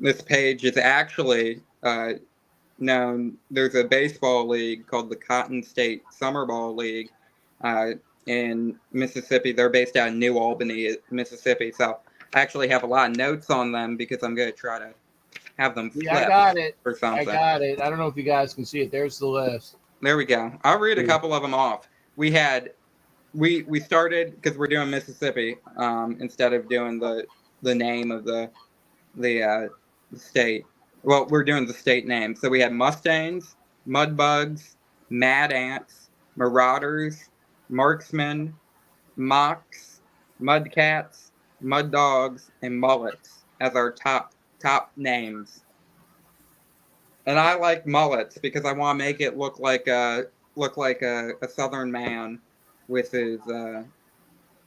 This page is actually known. There's a baseball league called the Cotton State Summer Ball League uh, in Mississippi. They're based out in New Albany, Mississippi. So I actually have a lot of notes on them because I'm going to try to have them Yeah, I flip got it. or I something. got it. I don't know if you guys can see it. There's the list. There we go. I'll read a couple of them off. We had we started because we're doing Mississippi instead of doing the name of the state. Well, we're doing the state name. So we had Mustangs, Mudbugs, Mad Ants, Marauders, Marksmen, Mocks, Mudcats, Mud Dogs, and Mullets as our top names. And I like mullets because I want to make it look like a southern man with his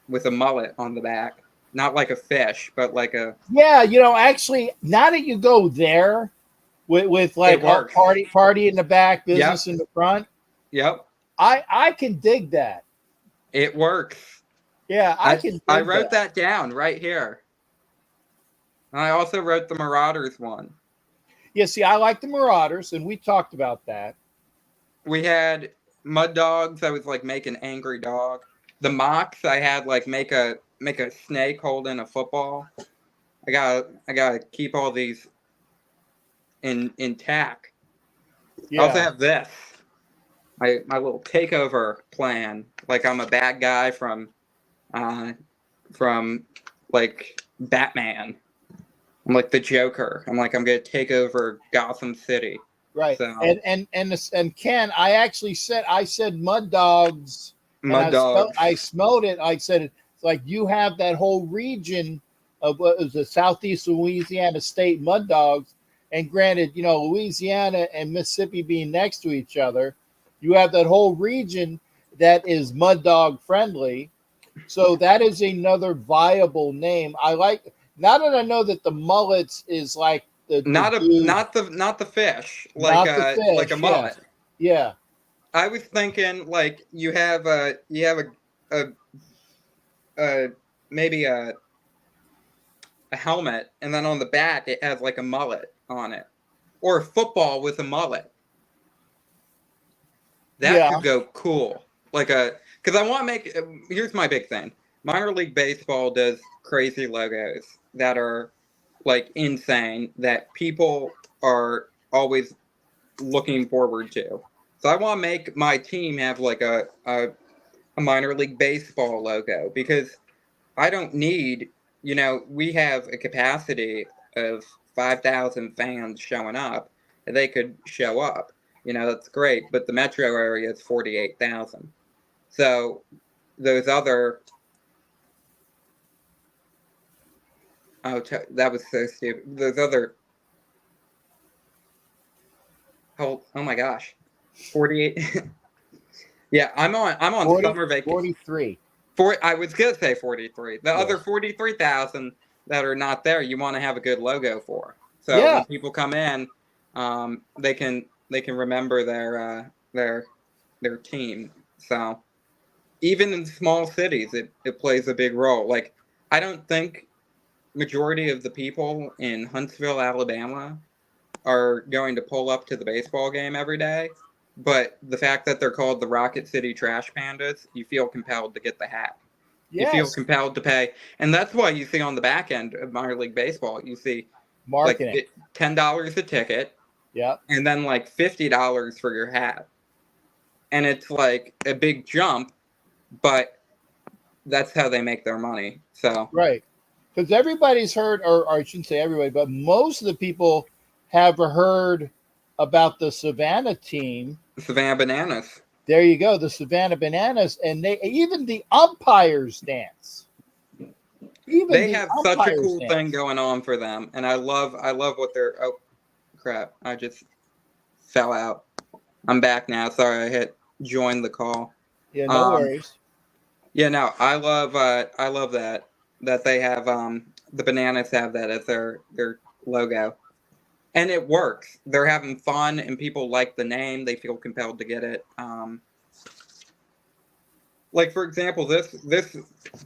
with a mullet on the back, not like a fish, but like a. Yeah, actually, now that you go there with It like works. party in the back, Yep. business in the front, Yep. I can dig that. It works. Yeah, I can I dig wrote that. that down right here. And I also wrote the Marauders one. Yeah, see, I like the Marauders, and we talked about that. We had Mud Dogs. I was like make an angry dog. The Mocks. I had like make a snake holding a football. I gotta keep all these intact. I also Yeah, have this. My little takeover plan. Like I'm a bad guy uh from like Batman. I'm like the Joker. I'm gonna take over Gotham City. right. So And Ken, I said Mud Dogs, and Mud Dogs. I smelled it. I said it's like you have that whole region of what is the southeast Louisiana state Mud Dogs, and granted, Louisiana and Mississippi being next to each other, you have that whole region that is Mud Dog friendly. So that is another viable name. I like now that I know that the mullets is like the dude, Not the fish. not the Like a fish. Yeah, mullet. yeah, I was thinking like you have a, a maybe a helmet and then on the back it has like a mullet on it. Or a football with a mullet. That yeah, could go cool. Because I want to make. Here's my big thing. Minor League Baseball does crazy logos that are like insane that people are always looking forward to. So I want to make my team have like a minor league baseball logo because I don't need, we have a capacity of 5,000 fans showing up. They could show up. That's great. But the metro area is 48,000. So those other. Oh, that was so stupid. Those other. Oh my gosh. 48. Yeah, I'm on 40, summer vacation. 43. I was gonna say 43. The other 43,000 that are not there, you want to have a good logo for. So Yeah. when people come in, they can remember their team. So even in small cities, it plays a big role. Like I don't think majority of the people in Huntsville, Alabama, are going to pull up to the baseball game every day. But the fact that they're called the Rocket City Trash Pandas, you feel compelled to get the hat. Yes. You feel compelled to pay. And that's why you see on the back end of minor league baseball, you see marketing. Like $10 a ticket. Yep. And then like $50 for your hat. And it's like a big jump, but that's how they make their money. So right. Because everybody's heard, or I shouldn't say everybody, but most of the people have heard about the Savannah team. Savannah Bananas. There you go, the Savannah Bananas, and even the umpires dance. They have such a cool thing going on for them, and I love what they're. Oh, crap! I just fell out. I'm back now. Sorry, I hit join the call. Yeah, no worries. Yeah, no, I love that they have the Bananas have that as their logo. And it works. They're having fun and people like the name, they feel compelled to get it. Like for example, this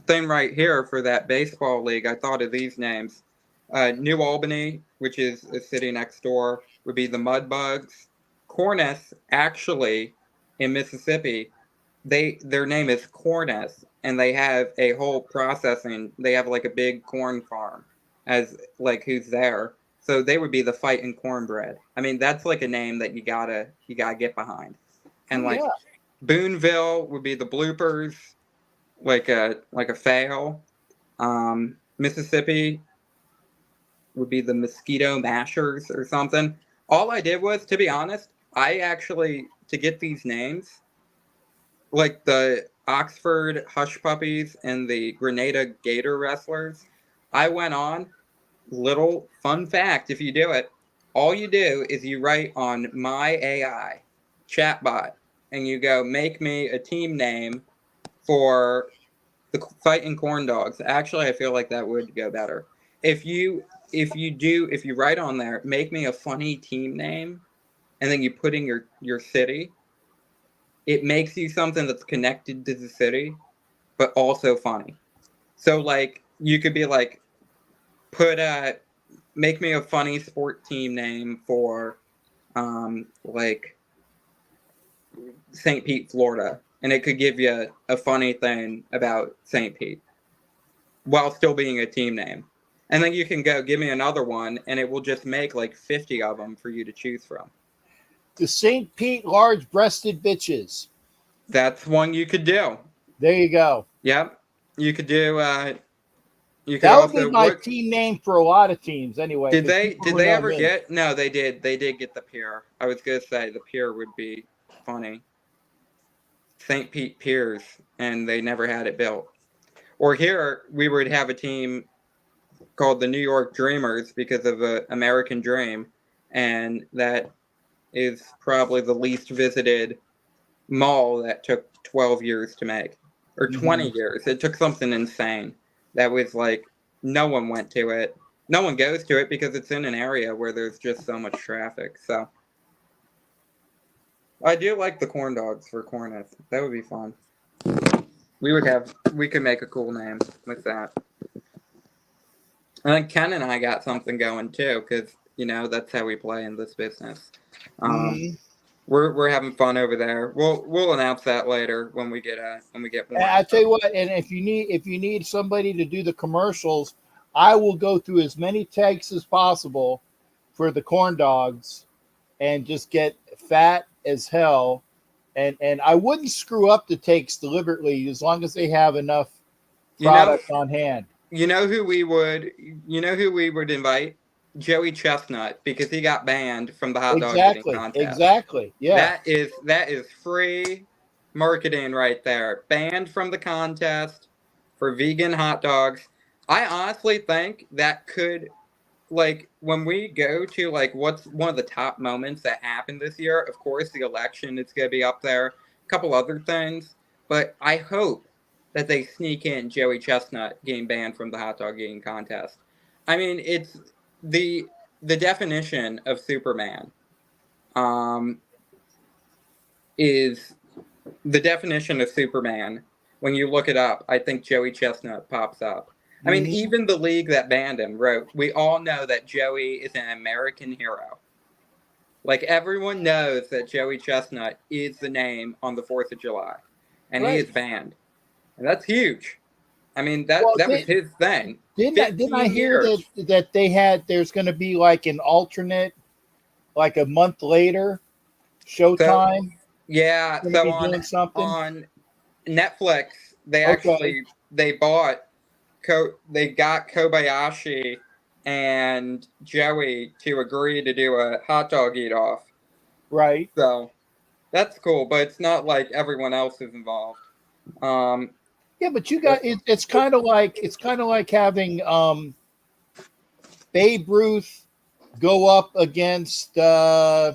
thing right here for that baseball league, I thought of these names. New Albany, which is a city next door, would be the Mudbugs. Corneth, actually, in Mississippi, their name is Corneth, and they have a whole processing. They have like a big corn farm, as like who's there. So they would be the Fighting Cornbread. I mean, that's like a name that you gotta get behind, and Oh, like yeah. Boonville would be the Bloopers, like a fail. Mississippi would be the Mosquito Mashers or something. All I did was, to be honest, I actually to get these names, like the Oxford Hush Puppies and the Grenada Gator Wrestlers, I went on. Little fun fact: if you do it, all you do is you write on my AI chatbot, and you go make me a team name for the Fighting Corn Dogs. Actually, I feel like that would go better. If you write on there, make me a funny team name, and then you put in your city, it makes you something that's connected to the city, but also funny. So like you could be like, put make me a funny sport team name for like St. Pete, Florida, and it could give you a funny thing about St. Pete while still being a team name. And then you can go give me another one, and it will just make like 50 of them for you to choose from. The St. Pete large-breasted bitches. That's one you could do. There you go. Yep. You could do. You could That would also be my what team name for a lot of teams anyway. did 'cause they people did who they know ever me. get? No, they did. They did get the pier. I was gonna say the pier would be funny. St. Pete Piers, and they never had it built. Or here we would have a team called the New York Dreamers because of the American Dream, and that is probably the least visited mall that took 12 years to make, or 20 years. It took something insane. That was like no one went to it. No one goes to it because it's in an area where there's just so much traffic. So I do like the corn dogs for Corneth. That would be fun. We could make a cool name with that. And then Ken and I got something going too, because that's how we play in this business. We're having fun over there. We'll announce that later when we get more. And I tell you what, and if you need somebody to do the commercials, I will go through as many takes as possible for the corn dogs, and just get fat as hell. And I wouldn't screw up the takes deliberately as long as they have enough product on hand. You know who we would invite? Joey Chestnut, because he got banned from the hot dog eating contest. Exactly. Yeah. That is free marketing right there. Banned from the contest for vegan hot dogs. I honestly think that could, like, when we go to like what's one of the top moments that happened this year, of course the election is going to be up there, a couple other things, but I hope that they sneak in Joey Chestnut getting banned from the hot dog eating contest. I mean, it's the definition of Superman is the definition of Superman. When you look it up, I think Joey Chestnut pops up. I mean, even the league that banned him wrote, we all know that Joey is an American hero. Like, everyone knows that Joey Chestnut is the name on the 4th of July. And he is banned. And that's huge. I mean, that was his thing. Didn't I hear that there's going to be like an alternate, like a month later, Showtime? So on Netflix, they got Kobayashi and Joey to agree to do a hot dog eat off. Right. So that's cool, but it's not like everyone else is involved. Yeah, but you got it's kind of like having Babe Ruth go up against I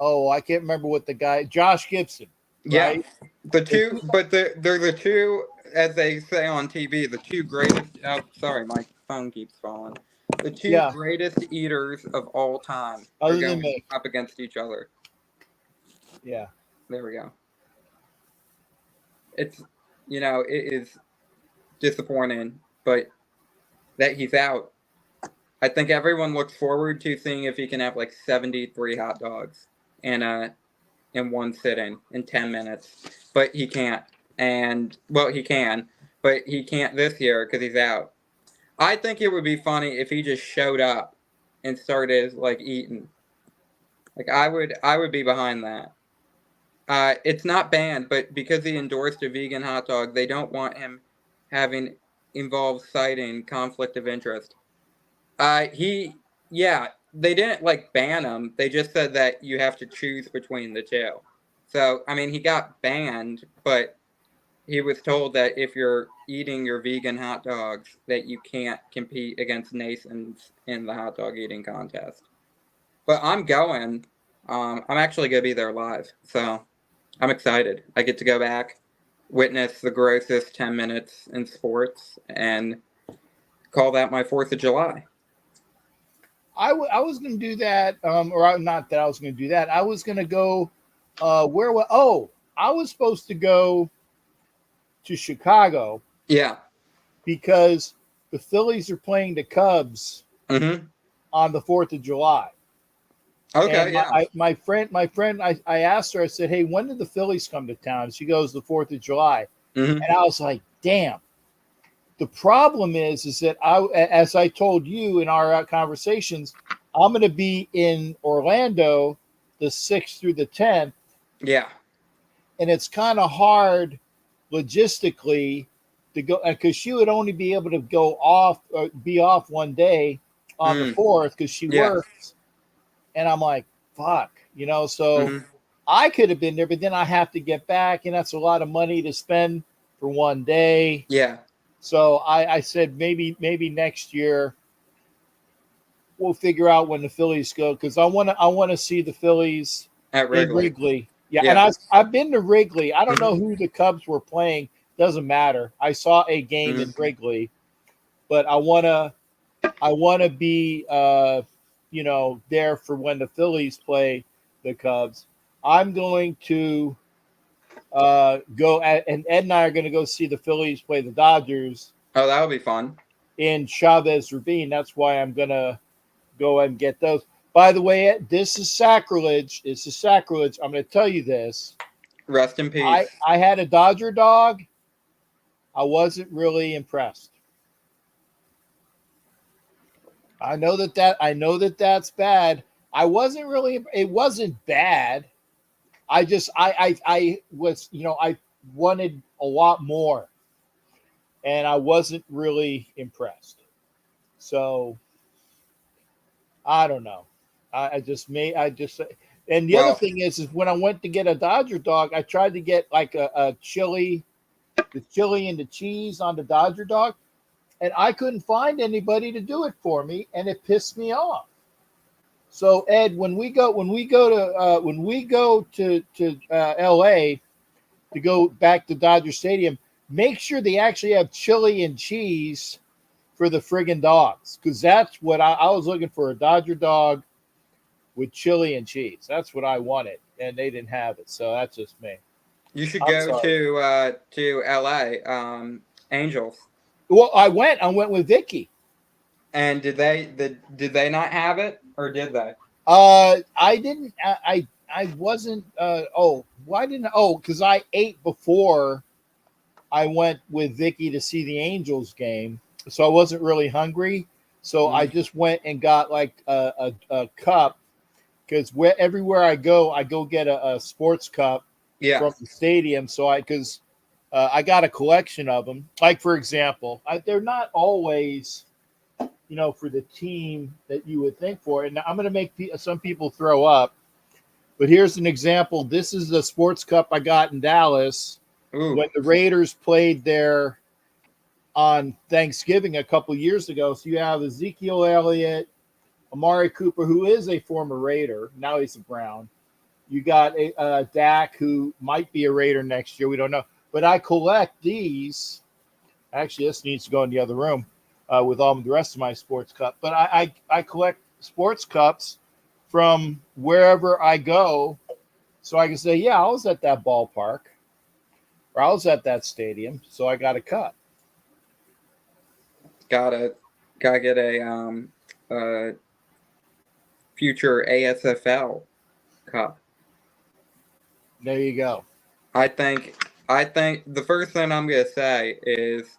can't remember what the guy, Josh Gibson. Right? Yeah, they're the two as they say on TV, the two greatest. Oh, sorry, my phone keeps falling. The two Yeah, greatest eaters of all time are other than going me. up against each other. Yeah. There we go. It's it is disappointing, but that he's out. I think everyone looks forward to seeing if he can have like 73 hot dogs in one sitting in 10 minutes, but he can't. And well, he can, but he can't this year because he's out. I think it would be funny if he just showed up and started like eating. Like I would be behind that. It's not banned, but because he endorsed a vegan hot dog, they don't want him having involved citing conflict of interest. He, yeah, they didn't like ban him. They just said that you have to choose between the two. So, I mean, he got banned, but he was told that if you're eating your vegan hot dogs, that you can't compete against Nasons in the hot dog eating contest. But I'm going. I'm actually gonna be there live, so I'm excited. I get to go back, witness the grossest 10 minutes in sports, and call that my 4th of July. I was going to do that, not that I was going to do that. I was going to go, I was supposed to go to Chicago Yeah. because the Phillies are playing the Cubs Mm-hmm. on the 4th of July. Okay, And yeah. my friend, I asked her, I said, hey, when did the Phillies come to town? She goes, the 4th of July. Mm-hmm. And I was like, damn. The problem is that as I told you in our conversations, I'm going to be in Orlando the 6th through the 10th, Yeah. and it's kind of hard logistically to go because she would only be able to be off one day on the 4th because she Yeah. works, and I'm like, fuck, so Mm-hmm. I could have been there, but then I have to get back, and that's a lot of money to spend for one day. Yeah. So I said maybe next year we'll figure out when the Phillies go because I want to see the Phillies At in Wrigley. Wrigley. Yeah, and Yeah. I've been to Wrigley. I don't Mm-hmm. know who the Cubs were playing. Doesn't matter. I saw a game in Wrigley, but I wanna be there for when the Phillies play the Cubs. I'm going to go and Ed and I are going to go see the Phillies play the Dodgers Oh, that would be fun. in Chavez Ravine. That's why I'm going to go and get those. By the way, Ed, this is sacrilege. It's a sacrilege. I'm going to tell you this. Rest in peace. I had a Dodger dog. I wasn't really impressed. I know that that's bad. I wasn't really. It wasn't bad. I was, I wanted a lot more, and I wasn't really impressed. So I don't know. I just made I just and the other Well, thing is when I went to get a Dodger dog, I tried to get like a chili, the chili and the cheese on the Dodger dog, and I couldn't find anybody to do it for me, and it pissed me off. So Ed, when we go to LA to go back to Dodger Stadium, make sure they actually have chili and cheese for the friggin' dogs, because that's what I was looking for, a Dodger dog with chili and cheese. That's what I wanted, and they didn't have it. So that's just me. you should I'm go sorry. to LA, Angels. Well, I went with Vicky. And did they not have it or did they? I didn't. I wasn't. Oh, why didn't? Oh, because I ate before I went with Vicky to see the Angels game, so I wasn't really hungry. So I just went and got like a cup because everywhere I go get a sports cup Yeah. from the stadium. So because I got a collection of them. Like for example, they're not always for the team that you would think for. And I'm going to make some people throw up. But here's an example. This is the sports cup I got in Dallas when the Raiders played there on Thanksgiving a couple years ago. So you have Ezekiel Elliott, Amari Cooper, who is a former Raider. Now he's a Brown. You got Dak, who might be a Raider next year. We don't know. but I collect these. Actually, this needs to go in the other room with all the rest of my sports cup. But I collect sports cups from wherever I go, so I can say, yeah, I was at that ballpark or I was at that stadium, so I got a cup. Gotta get a future ASFL cup. There you go. I think the first thing I'm gonna say is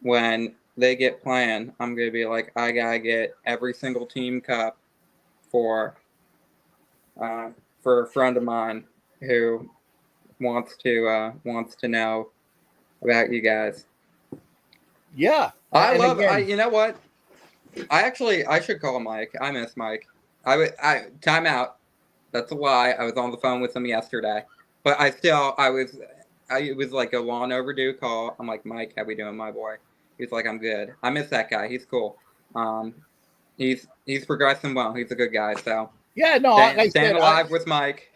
when they get playing, I'm gonna be like, I gotta get every single team cup for a friend of mine who wants to know about you guys. Yeah. I And love. again, You know what? I should call Mike. I miss Mike. Time out. That's a lie. I was on the phone with him yesterday, but it was like a long overdue call. I'm like, Mike, how we doing, my boy? He's like, I'm good. I miss that guy. He's cool. Um, he's progressing well. He's a good guy. So yeah, no, like I staying said, alive with Mike.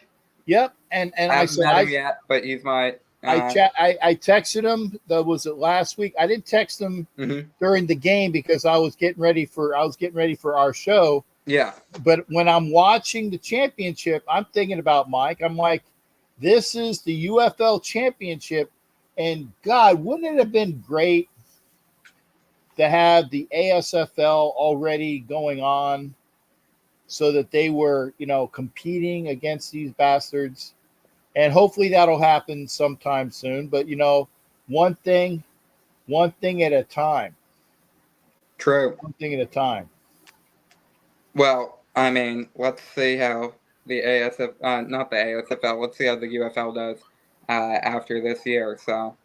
yep. And I I haven't said, met him yet, but he's my. I texted him. That was it last week. I didn't text him Mm-hmm. during the game because I was getting ready for our show. Yeah. But when I'm watching the championship, I'm thinking about Mike. I'm like, this is the UFL championship, and God, wouldn't it have been great to have the ASFL already going on, so that they were, competing against these bastards. And hopefully that'll happen sometime soon. But one thing at a time. True. One thing at a time. Well, I mean, let's see how the not the ASFL, let's see how the UFL does after this year. So,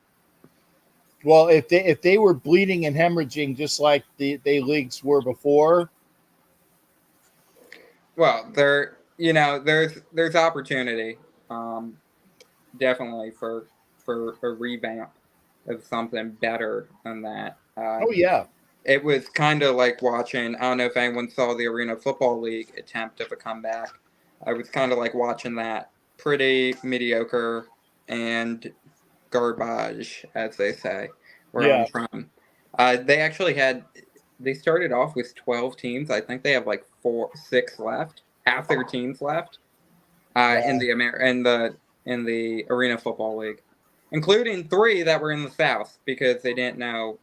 Well, if they were bleeding and hemorrhaging just like the leagues were before. well, there's opportunity, definitely for a revamp of something better than that. Oh yeah. It was kind of like watching. I don't know if anyone saw the Arena Football League attempt of a comeback. I was kind of like watching that. Pretty mediocre and garbage, as they say, where I'm from. They started off with 12 teams. I think they have like 6 left. Half their teams left in the Arena Football League, including 3 that were in the South because they didn't know.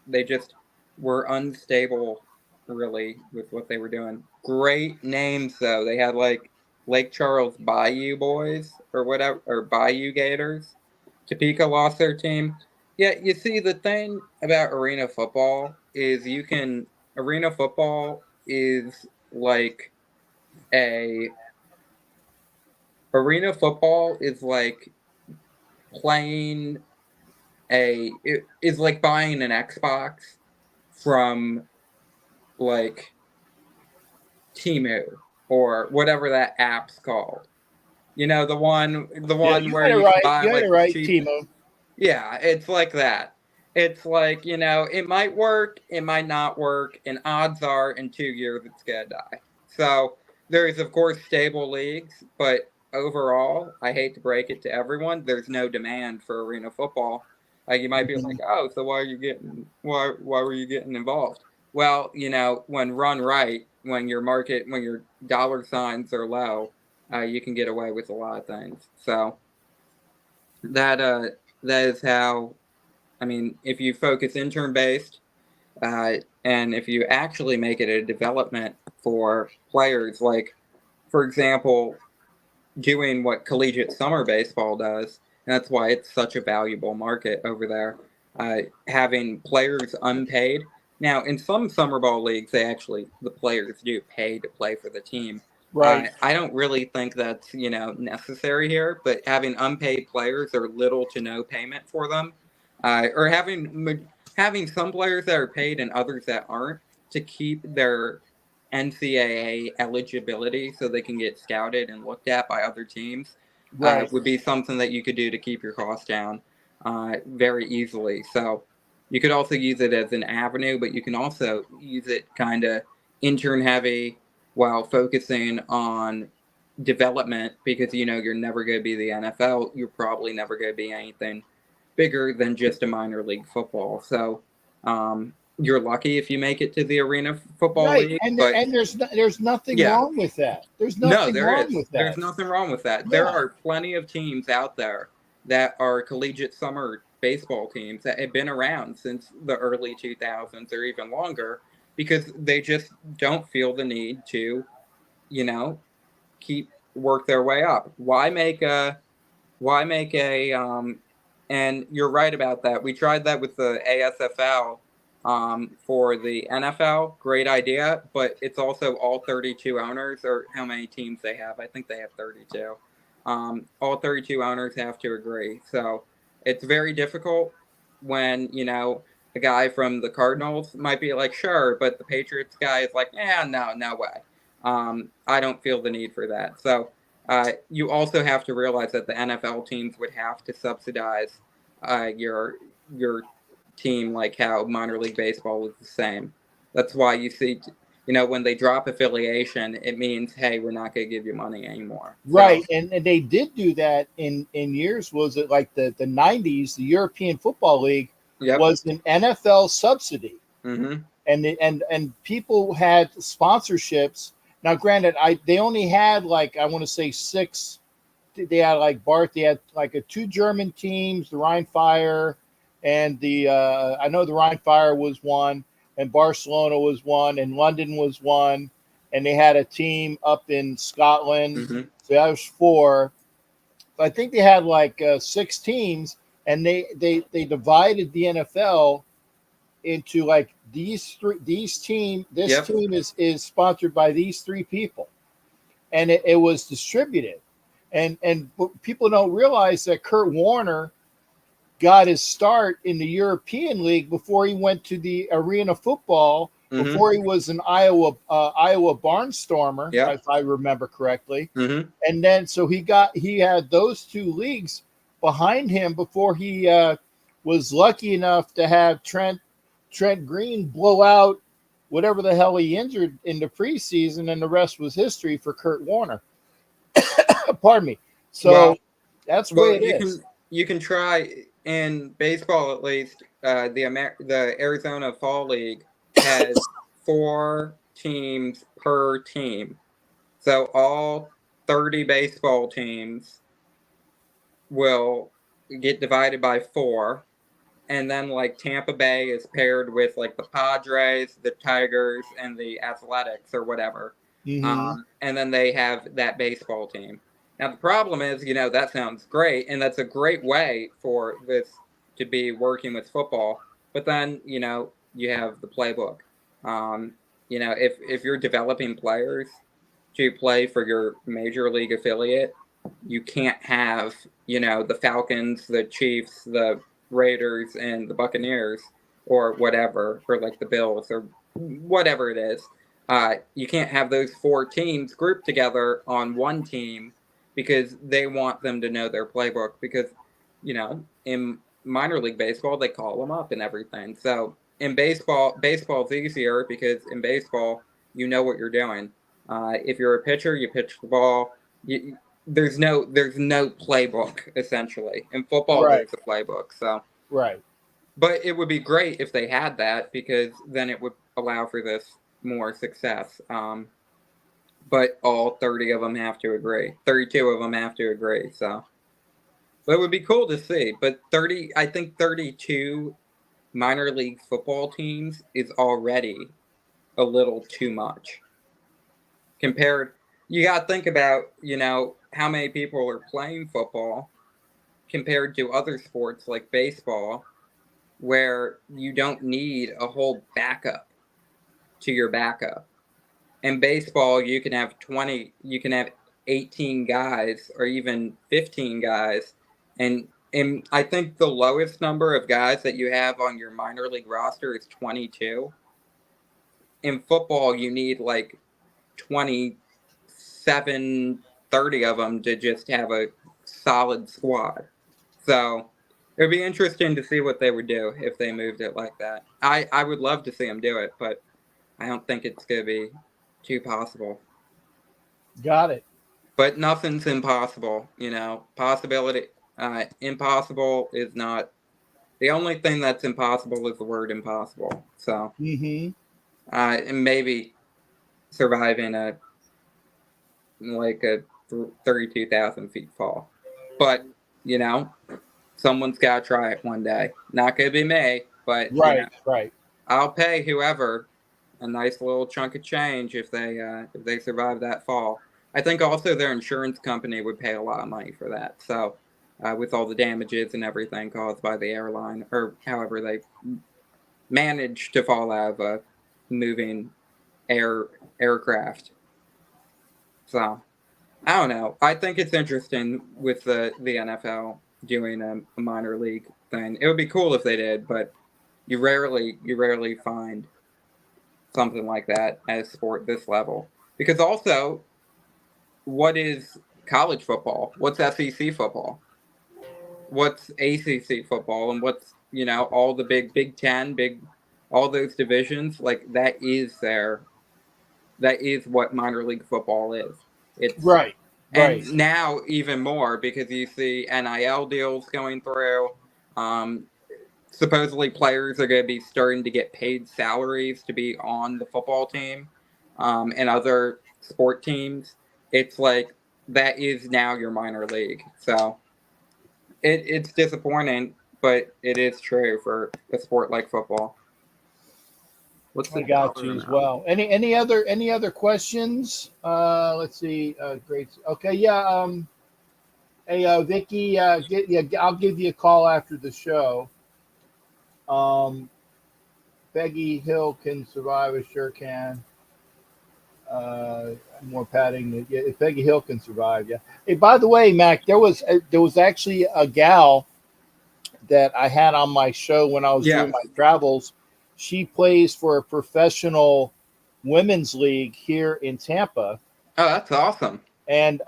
They just were unstable, really, with what they were doing. Great names though. They had like Lake Charles Bayou Boys or whatever, or Bayou Gators. Topeka lost their team. Yeah, you see, the thing about arena football is arena football is like a arena football is like playing it is like buying an Xbox from like Temu or whatever that app's called. The one where you can buy like cheap. Timo. Yeah, it's like that. It's like, it might work, it might not work, and odds are in 2 years it's gonna die. So there's of course stable leagues, but overall, I hate to break it to everyone, there's no demand for arena football. Like you might be like, oh, so why were you getting involved? Well, when run right, when your dollar signs are low, you can get away with a lot of things. So that is how. I mean, if you focus intern based, and if you actually make it a development for players, like for example, doing what collegiate summer baseball does, and that's why it's such a valuable market over there. Having players unpaid. Now, in some summer ball leagues, the players do pay to play for the team. Right. I don't really think that's necessary here, but having unpaid players or little to no payment for them, or having some players that are paid and others that aren't, to keep their NCAA eligibility so they can get scouted and looked at by other teams, Right. would be something that you could do to keep your costs down very easily. So you could also use it as an avenue, but you can also use it kind of intern heavy while focusing on development because you're never going to be the NFL. You're probably never going to be anything bigger than just a minor league football. So you're lucky if you make it to the Arena Football Right, League, and but there's nothing yeah, wrong with that. There's no, nothing there wrong is. with There's that. nothing wrong with that. There Yeah, are plenty of teams out there that are collegiate summer baseball teams that have been around since the early 2000s or even longer because they just don't feel the need to, you know, keep work their way up. Why make a and you're right about that. We tried that with the ASFL for the NFL. Great idea, but it's also all 32 owners, or how many teams they have. I think they have 32. All 32 owners have to agree. So it's very difficult when, a guy from the Cardinals might be like, sure, but the Patriots guy is like, yeah, no, no way. I don't feel the need for that. So you also have to realize that the NFL teams would have to subsidize your team, like how minor league baseball is the same. That's why you see, when they drop affiliation, it means, hey, we're not going to give you money anymore. So, right, and they did do that in years. Was it like the '90s? The European Football League yep. was an NFL subsidy, Mm-hmm. and people had sponsorships. Now, granted, they only had like, I want to say six. They had like Bart. They had like two German teams, the Rhine Fire, and the I know the Rhine Fire was one, and Barcelona was one, and London was one, and they had a team up in Scotland. Mm-hmm. So that was four. I think they had like six teams, and they divided the NFL into like these three. This Yep. team is sponsored by these three people, and it was distributed. And people don't realize that Kurt Warner got his start in the European League before he went to the Arena Football, Mm-hmm. before he was an Iowa Barnstormer, Yep. if I remember correctly. Mm-hmm. And then so he had those two leagues behind him before he was lucky enough to have Trent Green blow out whatever the hell he injured in the preseason, and the rest was history for Kurt Warner. Pardon me. So Well, that's the way well, it is. you can try in baseball at least. The Arizona Fall League has 4 teams per team, so all 30 baseball teams will get divided by 4, and then like Tampa Bay is paired with like the Padres, the Tigers, and the Athletics or whatever. Mm-hmm. And then they have that baseball team. Now the problem is, that sounds great, and that's a great way for this to be working with football. But then, you have the playbook. If you're developing players to play for your major league affiliate, you can't have, the Falcons, the Chiefs, the Raiders, and the Buccaneers, or whatever, or like the Bills, or whatever it is. You can't have those 4 teams grouped together on one team because they want them to know their playbook. Because, in minor league baseball, they call them up and everything. So in baseball's easier because in baseball, you know what you're doing. If you're a pitcher, you pitch the ball. There's no playbook essentially. In football, Right. there's a playbook. So, Right. but it would be great if they had that because then it would allow for this more success. But all 30 of them have to agree. 32 of them have to agree. So, but it would be cool to see. But I think 32 minor league football teams is already a little too much compared. You got to think about, how many people are playing football compared to other sports like baseball, where you don't need a whole backup to your backup. In baseball, you can have 18 guys or even 15 guys. And I think the lowest number of guys that you have on your minor league roster is 22. In football, you need like 27, 30 of them to just have a solid squad. So it'd be interesting to see what they would do if they moved it like that. I would love to see them do it, but I don't think it's going to be too possible. Got it. But nothing's impossible, Possibility, impossible is not The only thing that's impossible is the word impossible. So, Mm-hmm. and maybe surviving a 32,000 feet fall. But, you know, someone's got to try it one day. Not going to be me, but, Right, right. I'll pay whoever a nice little chunk of change if they survive that fall. I think also their insurance company would pay a lot of money for that. So, with all the damages and everything caused by the airline, or however they managed to fall out of a moving aircraft. So, I don't know. I think it's interesting with the NFL doing a minor league thing. It would be cool if they did, but you rarely find something like that at a sport this level. Because also, what is college football? What's SEC football? What's ACC football? And what's all the Big Ten, all those divisions? Like that is what minor league football is. It's Right, right. And now even more because you see NIL deals going through. Um, Supposedly players are going to be starting to get paid salaries to be on the football team and other sport teams. It's like that is now your minor league. So it's disappointing, but it is true for a sport like football. What's I the got dollar you as amount? well. Any other questions? Let's see. Great. Okay, yeah. Hey, Vicky, I'll give you a call after the show. Peggy Hill can survive. I sure can. More padding. Yeah, Peggy Hill can survive. Yeah. Hey, by the way, Mac, there was actually a gal that I had on my show when I was Yeah. doing my travels. She plays for a professional women's league here in Tampa, Oh, that's awesome. and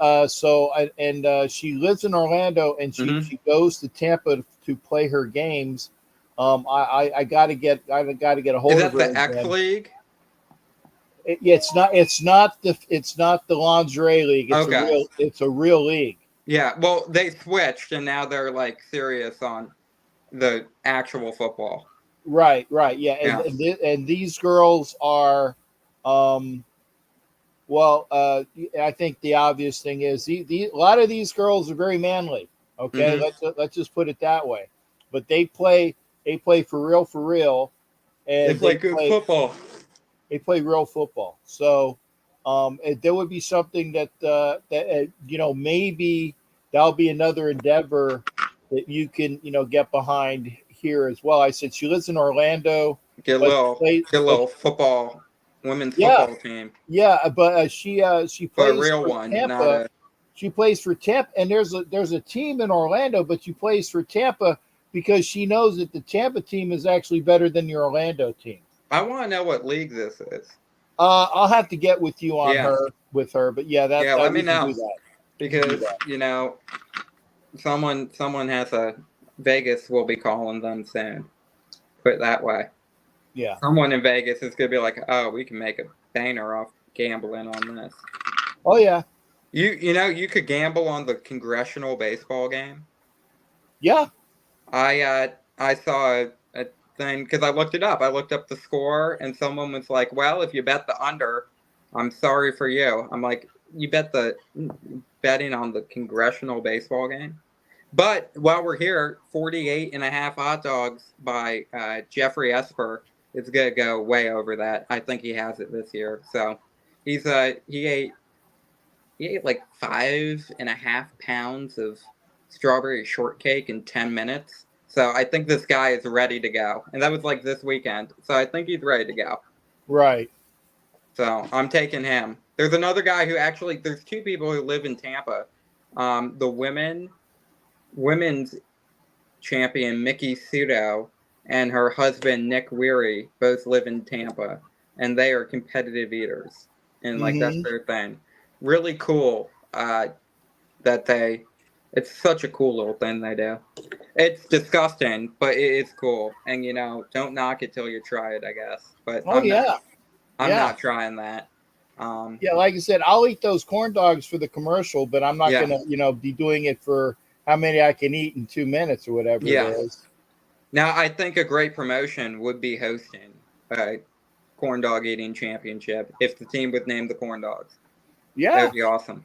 she lives in Orlando, and she Hmm. she goes to Tampa to play her games. I got to get a Is hold of that her the X again. League? It's not the lingerie league. It's a Okay. real league. Yeah. Well, they switched and now they're like serious on the actual football. Right, right, yeah, and Yeah. and these girls are, um, well, I think the obvious thing is a lot of these girls are very manly. Okay, Hmm. let's just put it that way. But they play for real, They and play they good play football. they play real football. So, there would be something that maybe that'll be another endeavor that you can get behind here as well. I said she lives in Orlando, Get a but little, get a but little football, women's yeah, football team, yeah, but she but a plays real for one, not Tampa. a. She plays for Tampa, and there's a team in Orlando, but she plays for Tampa because she knows that the Tampa team is actually better than the Orlando team. I want to know what league this is. I'll have to get with you on Yeah, her, but yeah, yeah. that Let me we can know do that. We can do because that. someone has a Vegas will be calling them soon. Put it that way. Yeah. Someone in Vegas is gonna be like, oh, we can make a banner off gambling on this. Oh yeah. You could gamble on the congressional baseball game. Yeah. I saw a thing because I looked it up. I looked up the score, and someone was like, "Well, if you bet the under, I'm sorry for you." I'm like, "You betting on the congressional baseball game?" But while we're here, 48 and a half hot dogs by Jeffrey Esper is gonna go way over that. I think he has it this year. So he's he ate like 5.5 pounds of strawberry shortcake in 10 minutes. So I think this guy is ready to go. And that was like this weekend. So I think he's ready to go. Right. So I'm taking him. There's two people who live in Tampa. The women's champion, Mickey Sudo, and her husband, Nick Weary, both live in Tampa. And they are competitive eaters. And like that's Mm-hmm. their thing. Really cool that it's such a cool little thing they do. It's disgusting, but it is cool. And don't knock it till you try it, I guess. But Oh yeah. I'm Yeah. not trying that. Um, Yeah. Like I said, I'll eat those corn dogs for the commercial, but I'm not yeah, gonna be doing it for how many I can eat in 2 minutes or whatever it yeah. is. Now, I think a great promotion would be hosting a corn dog eating championship if the team was named the Corn Dogs. That Yeah, would be awesome.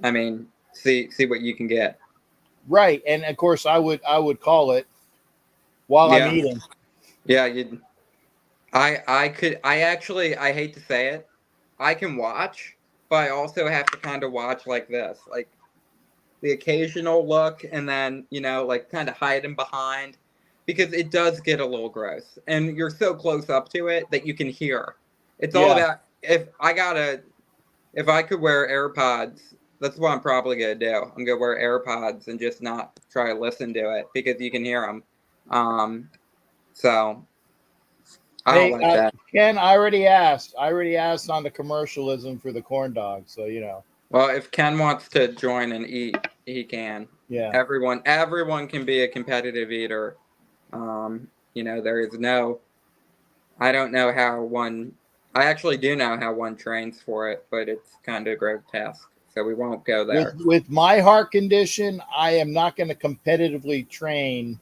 I mean, see what you can get. right. And of course, I would call it while I'm Yeah, eating. yeah. I hate to say it, I can watch, but I also have to kind of watch like this, like the occasional look, and then like kind of hiding behind, because it does get a little gross, and you're so close up to it that you can hear. It's all Yeah, about if I could wear AirPods. That's what I'm probably gonna do. I'm gonna wear AirPods and just not try to listen to it because you can hear them. So I don't hey, like that. Ken, I already asked on the commercialism for the corn dog, so Well, if Ken wants to join and eat, he can. yeah. Everyone can be a competitive eater. There is no. I don't know how one. I actually do know how one trains for it, but it's kind of grotesque. So we won't go With there. with my heart condition, I am not going to competitively train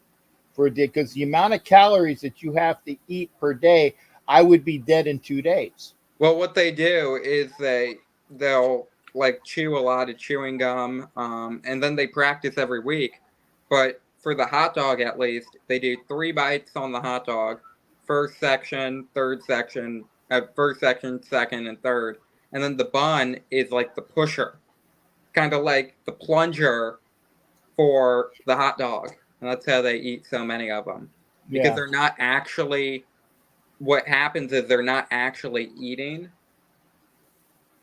for a day because the amount of calories that you have to eat per day, I would be dead in 2 days. Well, what they do is they'll like chew a lot of chewing gum, and then they practice every week. But for the hot dog, at least, they do 3 bites on the hot dog, first section, third section, first section, second, and third, and then the bun is like the pusher, kind of like the plunger for the hot dog, and that's how they eat so many of them because Yeah, they're not actually. What happens is they're not actually eating,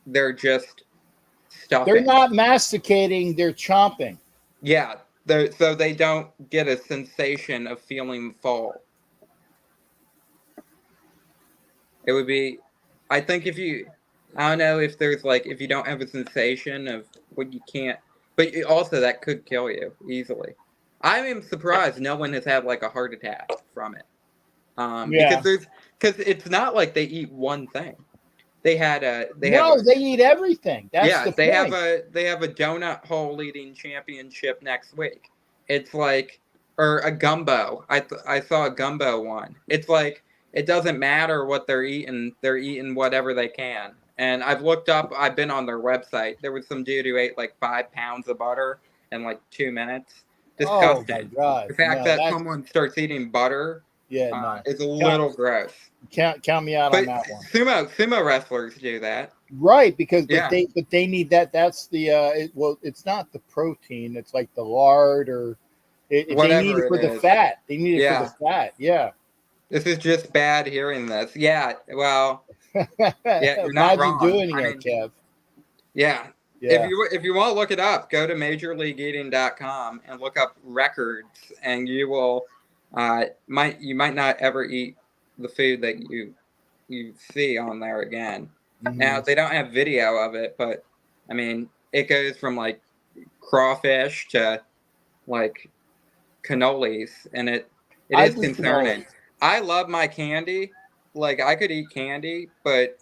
they're just they're stuffing. not masticating; they're chomping. Yeah, so they don't get a sensation of feeling full. It would be, I think I don't know if there's like, if you don't have a sensation of what you can't, but also that could kill you easily. I am surprised no one has had like a heart attack from it. Yeah. Because it's not like they eat one thing. They have No, a they eat everything. That's Yeah, the point. they have a donut hole eating championship next week. It's like, or a gumbo. I saw a gumbo one. It's like it doesn't matter what they're eating. They're eating whatever they can. And I've looked up. I've been on their website. There was some dude who ate like 5 pounds of butter in like 2 minutes. Oh my Disgusting. God. The fact No, that that's someone starts eating butter yeah, no. is a Count, little gross. count me out on But that one. sumo wrestlers do that. Right, because Yeah, but they need that. That's the well, it's not the protein. It's like the lard or they need whatever it it for the is. fat. They need it for the Yeah. fat. Yeah. This is just bad hearing this. Yeah, well, yeah, you're not Imagine wrong. doing I it, mean, Kev. yeah. Yeah. If you want to look it up, go to majorleagueeating.com and look up records, and you will you might not ever eat the food that you see on there again. Now Mhm. they don't have video of it, but I mean, it goes from like crawfish to like cannolis, and it I is do cannoli. concerning. I love my candy. Like I could eat candy, but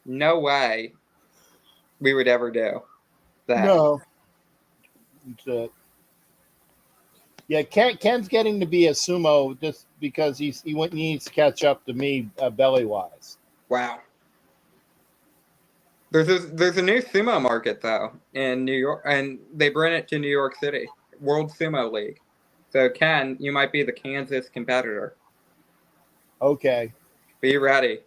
no way we would ever do that. No. It's, yeah, Ken's getting to be a sumo just because needs to catch up to me belly wise. Wow. There's a new sumo market though in New York, and they bring it to New York City. World Sumo League. So Ken, you might be the Kansas competitor. Okay. Be ready.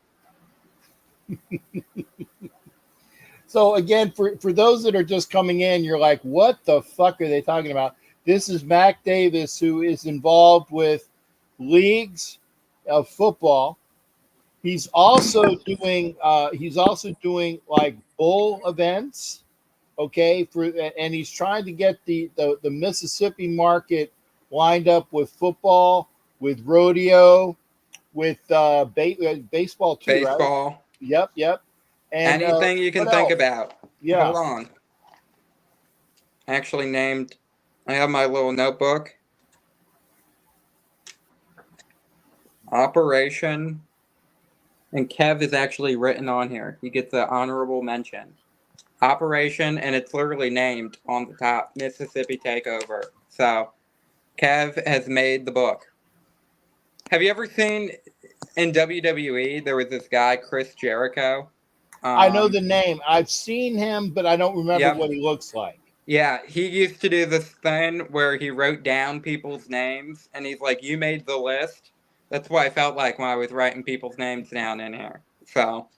So again, for those that are just coming in, you're like, what the fuck are they talking about? This is Mac Davis, who is involved with leagues of football. He's also doing like bull events, okay, and he's trying to get the Mississippi market lined up with football, with rodeo, with baseball too, right? Baseball. Yep, yep. And Anything you can what think else? about. Yeah. Hold on. I actually named. I have my little notebook. Operation, and Kev is actually written on here. He gets an honorable mention. Operation, and it's literally named on the top, Mississippi Takeover. So Kev has made the book. Have you ever seen in WWE? There was this guy, Chris Jericho. I know the name. I've seen him, but I don't remember Yep. what he looks like. Yeah, he used to do this thing where he wrote down people's names, and he's like, "You made the list." That's what I felt like when I was writing people's names down in here. So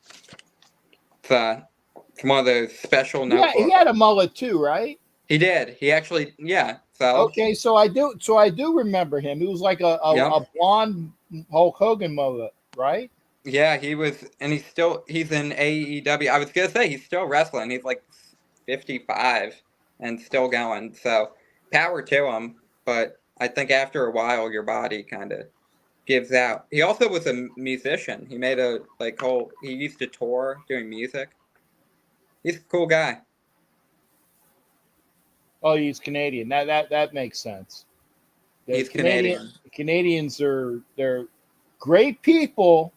it's one of those special Yeah, notebooks. he had a mullet too, right? He did. He actually, yeah. So Okay, so I do remember him. He was like Yep. a blonde Hulk Hogan mullet, right? Yeah, he was, and he's in AEW. I was gonna say he's still wrestling. He's like 55 and still going. So power to him. But I think after a while, your body kind of gives out. He also was a musician. He made he used to tour doing music. He's a cool guy. Oh, he's Canadian. That makes sense. He's Canadian. Canadians they're great people,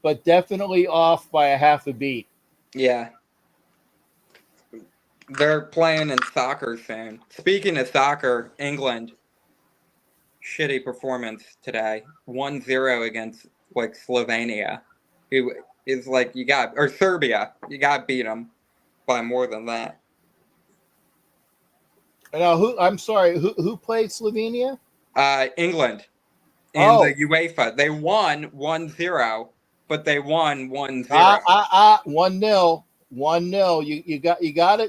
but definitely off by a half a beat. Yeah. They're playing in soccer soon. Speaking of soccer, England, shitty performance today. 1-0 against like Slovenia, who is like or Serbia. You got to beat them by more than that. Now, who played Slovenia? England in the UEFA. They won 1-0, but they won 1-0. 1-0. 1-0.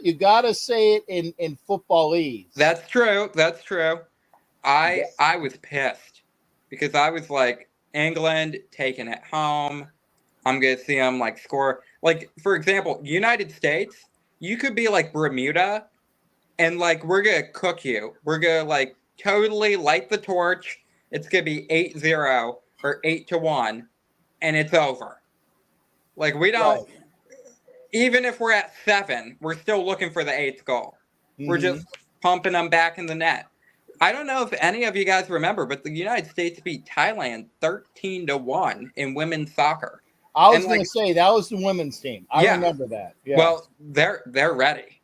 You gotta say it in footballese. That's true. That's true. I was pissed because I was like, England taking it home. I'm gonna see them like score. Like, for example, United States, you could be like Bermuda, and like we're gonna cook you. We're gonna like totally light the torch. It's gonna be 8-0 or 8-1, and it's over. Like we don't. Right. Even if we're at 7, we're still looking for the 8th goal. Mm-hmm. We're just pumping them back in the net. I don't know if any of you guys remember, but the United States beat Thailand 13-1 in women's soccer. I was going to say that was the women's team. I remember that. Yeah. Well, they're ready.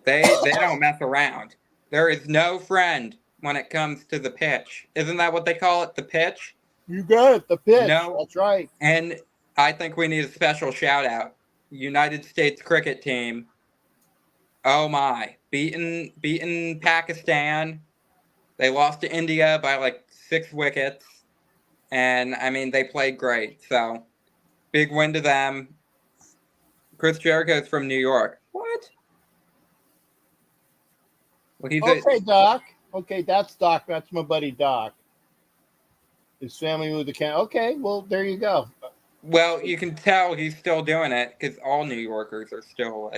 They don't mess around. There is no friend when it comes to the pitch. Isn't that what they call it? The pitch? You got it. The pitch. No, that's right. And I think we need a special shout out. United States cricket team. Oh my, beaten Pakistan. They lost to India by like 6 wickets. And I mean, they played great. So big win to them. Chris Jericho is from New York. What? Well, Doc. Okay, that's Doc. That's my buddy Doc. His family moved to Canada. Okay, well, there you go. Well, you can tell he's still doing it because all New Yorkers are still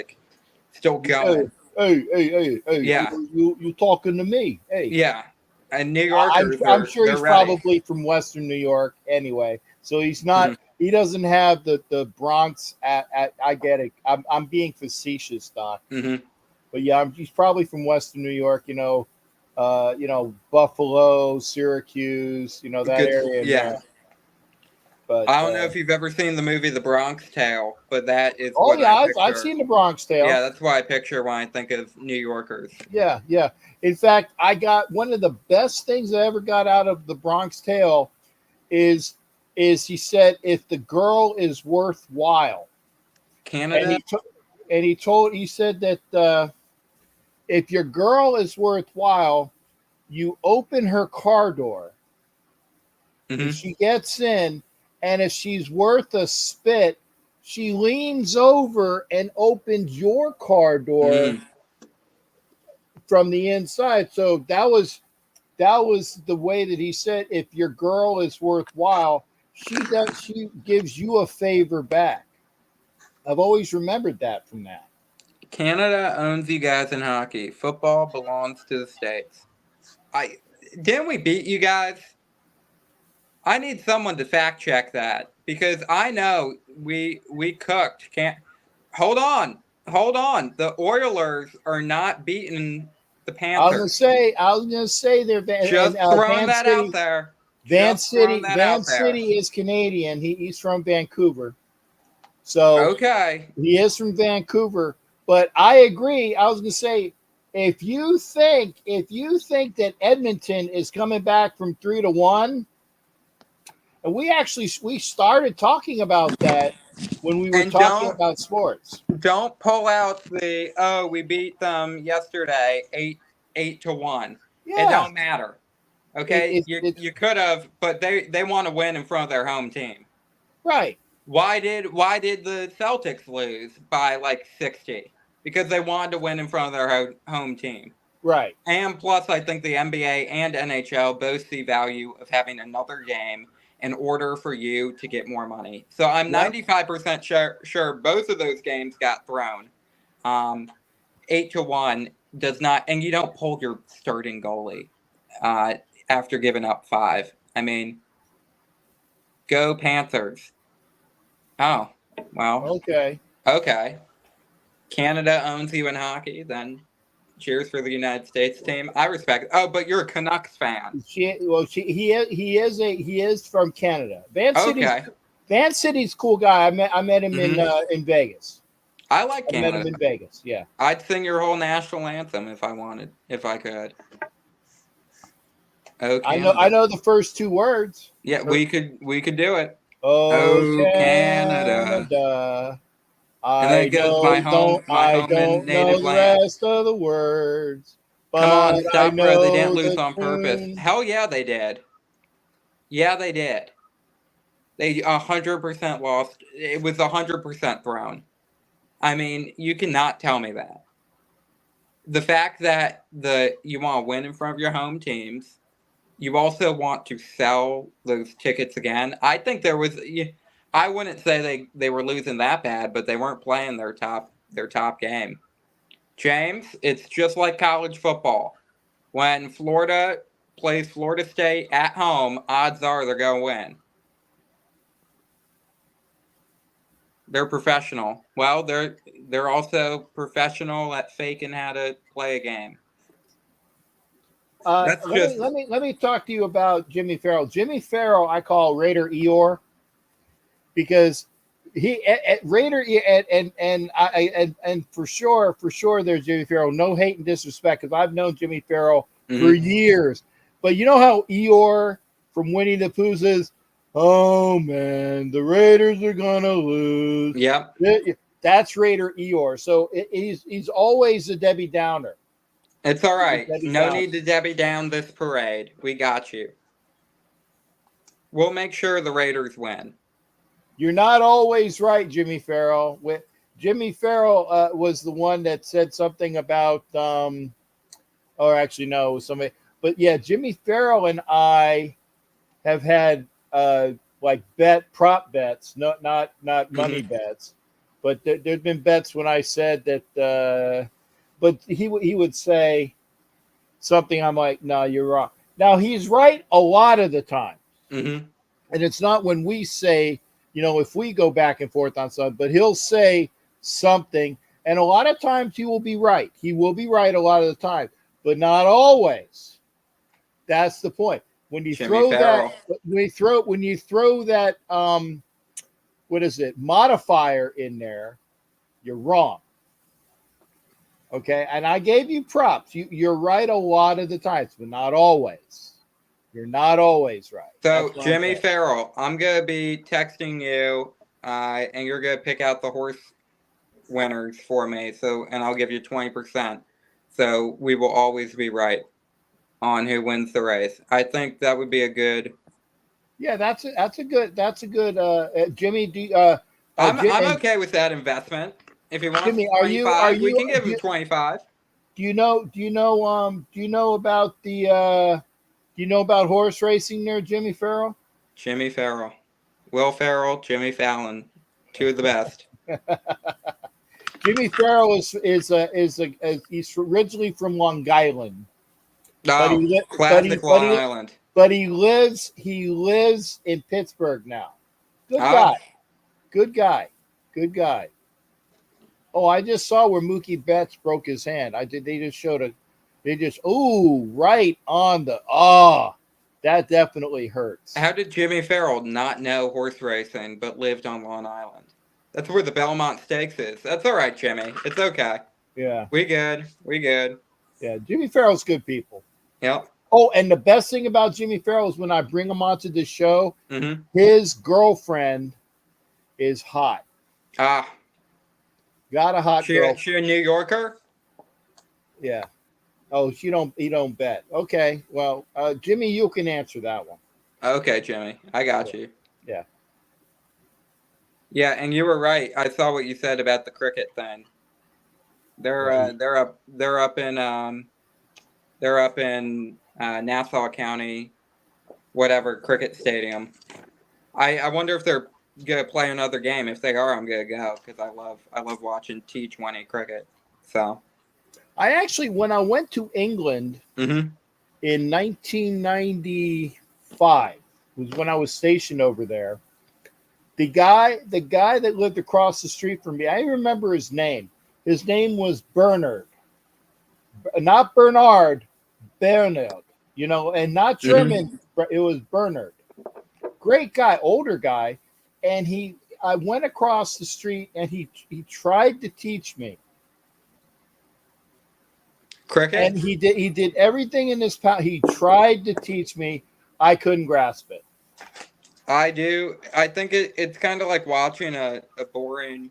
going. Hey. Yeah. You talking to me? Hey. Yeah. And New Yorkers I'm sure he's ready. Probably from Western New York anyway. So he's not. Mm-hmm. He doesn't have the Bronx. I get it. I'm being facetious, Doc. Mm-hmm. But yeah, he's probably from Western New York. Buffalo, Syracuse. That area. Yeah. But I don't know if you've ever seen the movie The Bronx Tale, but that is. Oh yeah, I've seen The Bronx Tale. Yeah, that's what I picture when I think of New Yorkers. Yeah. In fact, I got one of the best things I ever got out of The Bronx Tale is he said if the girl is worthwhile. Canada. And he said that if your girl is worthwhile, you open her car door. Mm-hmm. And she gets in. And if she's worth a spit, she leans over and opens your car door from the inside. So that was the way that he said, if your girl is worthwhile, she gives you a favor back. I've always remembered that from that. Canada owns you guys in hockey. Football belongs to the States. Didn't we beat you guys? I need someone to fact check that because I know we cooked. Hold on. The Oilers are not beating the Panthers. I was gonna say they're just throwing that out there. Vance City is Canadian. He's from Vancouver, so okay, he is from Vancouver. But I agree. I was gonna say if you think that Edmonton is coming back from 3-1, and we started talking about that when we were And talking about sports. don't pull out the we beat them yesterday 8-1. It Yeah, don't matter. Okay, it's you could have, but they want to win in front of their home team. right. Why did the Celtics lose by like 60? Because they wanted to win in front of their home team. Right. And plus, I think the NBA and NHL both see value of having another game in order for you to get more money. So I'm Yep. 95% sure both of those games got thrown. 8-1 does not, and you don't pull your starting goalie after giving up 5. I mean, go Panthers. Oh, well, Okay. okay. Canada owns you in hockey, then cheers for the United States team. I respect it. Oh, but you're a Canucks fan. He is from Canada. Okay. Van City's cool guy. I met him in Vegas. I like I met him Canada. in Vegas. Yeah. I'd sing your whole national anthem if I could. Oh, Canada. I know the first 2 words. Yeah, we could do it. Oh, Canada. And then I it goes my home and don't know native the land. rest of the words. Come on, But stop, bro. They didn't lose the on purpose. tune. Hell yeah, they did. Yeah, they did. They 100% lost. It was 100% thrown. I mean, you cannot tell me that. The fact that you want to win in front of your home teams, you also want to sell those tickets again. I think there was. I wouldn't say they were losing that bad, but they weren't playing their top game. James, it's just like college football. When Florida plays Florida State at home, odds are they're going to win. They're professional. Well, they're also professional at faking how to play a game. Let me talk to you about Jimmy Farrell. Jimmy Farrell, I call Raider Eeyore because he at Raider and for sure there's Jimmy Farrell. No hate and disrespect because I've known Jimmy Farrell for years. But you know how Eeyore from Winnie the Pooh says, "Oh man, the Raiders are gonna lose." Yep. That's Raider Eeyore. So he's always a Debbie Downer. It's all right. No need to Debbie down this parade. We got you. We'll make sure the Raiders win. You're not always right, Jimmy Farrell. Jimmy Farrell was the one that said something about, or actually no, it was somebody. But yeah, Jimmy Farrell and I have had like prop bets, not money bets, but there's been bets when I said that. But he would say something. I'm like, no, you're wrong. Now he's right a lot of the time, and it's not when we say, if we go back and forth on something, but he'll say something, and a lot of times he will be right. He will be right a lot of the time, but not always. That's the point. When you throw that, what is it, modifier in there, you're wrong. Okay, and I gave you props. You're right a lot of the times, but not always. You're not always right. So, Jimmy Farrell, I'm going to be texting you, and you're going to pick out the horse winners for me. And I'll give you 20%. So we will always be right on who wins the race. I think that would be a good. Yeah, that's a good. Jimmy. I'm okay with that investment. If he wants Jimmy, 25, we can give him 25. Do you know about horse racing there, Jimmy Farrell? Jimmy Farrell. Will Farrell, Jimmy Fallon. 2 of the best. Jimmy Farrell is he's originally from Long Island. Classic Long Island. But he lives in Pittsburgh now. Good guy. Oh, I just saw where Mookie Betts broke his hand. They just showed right on the that definitely hurts. How did Jimmy Farrell not know horse racing but lived on Long Island? That's where the Belmont Stakes is. That's all right, Jimmy. It's okay. Yeah. We good. Yeah, Jimmy Farrell's good people. Yep. Oh, and the best thing about Jimmy Farrell is when I bring him onto this show, Mm-hmm. his girlfriend is hot. Ah, Got a hot girl. she a New Yorker? Yeah. Oh, you don't bet. Okay. Well, Jimmy, you can answer that one. Okay, Jimmy, I got you. Yeah. Yeah, and you were right. I saw what you said about the cricket thing. They're up in Nassau County, whatever cricket stadium. I wonder if they're gonna play another game. If they are, I'm gonna go because I love watching T20 cricket. So. I actually, when I went to England Mm-hmm. in 1995, was when I was stationed over there. The guy that lived across the street from me, I remember his name. His name was Bernard, not Bernard, Bernard. And not German. It was Bernard. Great guy, older guy, and I went across the street and he tried to teach me. Cricket? And he did everything in his power. He tried to teach me. I couldn't grasp it. I do. I think it's kind of like watching a boring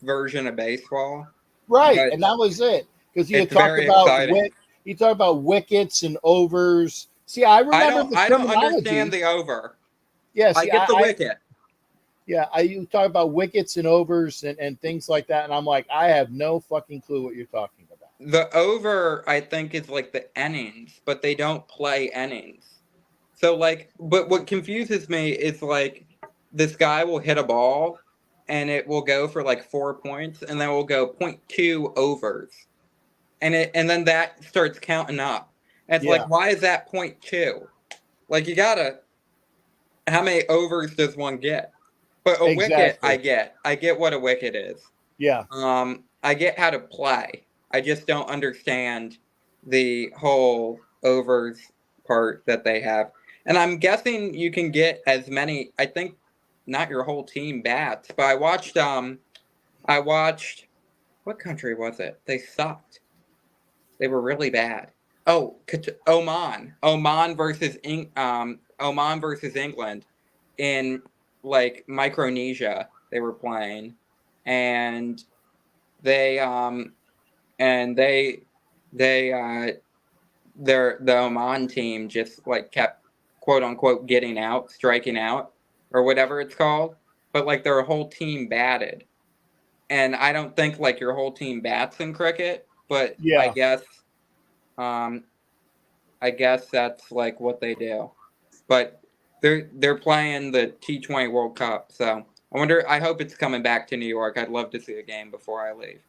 version of baseball. Right, and that was it. Because he it's very exciting. He talked about wickets and overs. See, I remember I don't understand the over. Yeah, I get the wicket. You talk about wickets and overs and things like that, and I'm like, I have no fucking clue what you're talking about. The over, I think, is like the innings, but they don't play innings. So, like, but what confuses me is like this guy will hit a ball and it will go for like 4 points, and then we'll go 0.2 overs, and then that starts counting up. And it's like, why is that 0.2? Like, you gotta. How many overs does one get? But a wicket, I get what a wicket is. Yeah. I get how to play. I just don't understand the whole overs part that they have. And I'm guessing you can get as many, I think not your whole team bats, but I watched what country was it? They sucked. They were really bad. Oh, Oman. Oman versus England in like Micronesia they were playing, and the Oman team just like kept quote unquote getting out, striking out, or whatever it's called, but like their whole team batted. And I don't think like your whole team bats in cricket, but I guess that's like what they do. But they're playing the T20 World Cup, so I hope it's coming back to New York. I'd love to see a game before I leave.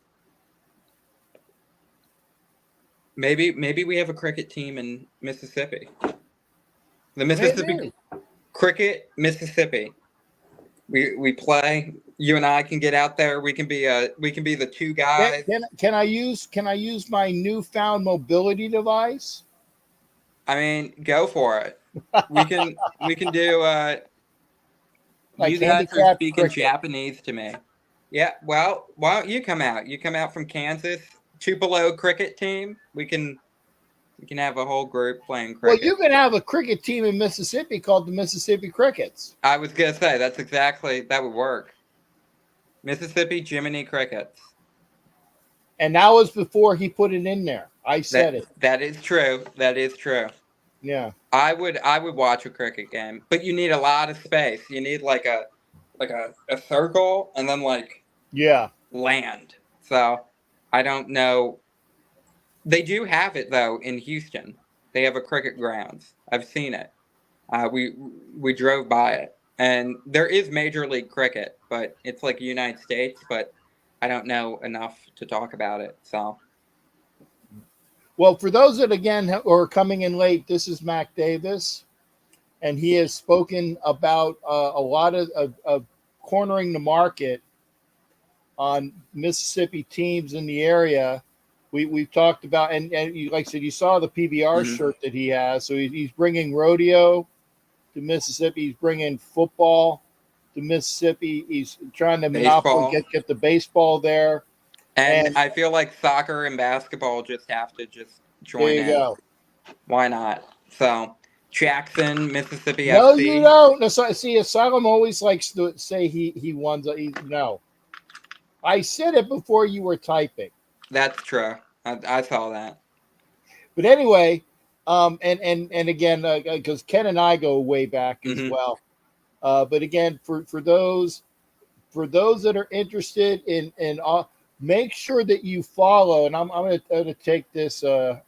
Maybe we have a cricket team in Mississippi. The Mississippi Cricket, Mississippi. We play. You and I can get out there. We can be the two guys. Can I use my newfound mobility device? I mean, go for it. We can do. Like you guys are speaking cricket. Japanese to me. Yeah. Well, why don't you come out? You come out from Kansas, Tupelo cricket team. We can have a whole group playing cricket. Well, you can have a cricket team in Mississippi called the Mississippi Crickets. I was gonna say that would work. Mississippi Jiminy Crickets. And that was before he put it in there. I said it. That is true. That is true. Yeah. I would watch a cricket game, but you need a lot of space. You need like a circle and then like land. So I don't know. They do have it though in Houston. They have a cricket grounds. I've seen it. We drove by it, and there is Major League Cricket, but it's like United States. But I don't know enough to talk about it. So. Well, for those that again are coming in late, this is Mac Davis, and he has spoken about a lot of cornering the market on Mississippi teams in the area. We've talked about, and you, like I said, you saw the PBR shirt that he has. So he's bringing rodeo to Mississippi. He's bringing football to Mississippi. He's trying to monopoly get the baseball there. And And I feel like soccer and basketball just have to just there join you in. go. Why not? So, Jackson, Mississippi No, you FC. don't. No, see, Asylum always likes to say he won. No, I said it before you were typing. That's true. I saw that. But anyway, and again, because Ken and I go way back as Hmm. well. But again, for those that are interested in make sure that you follow. And I'm gonna take this. Or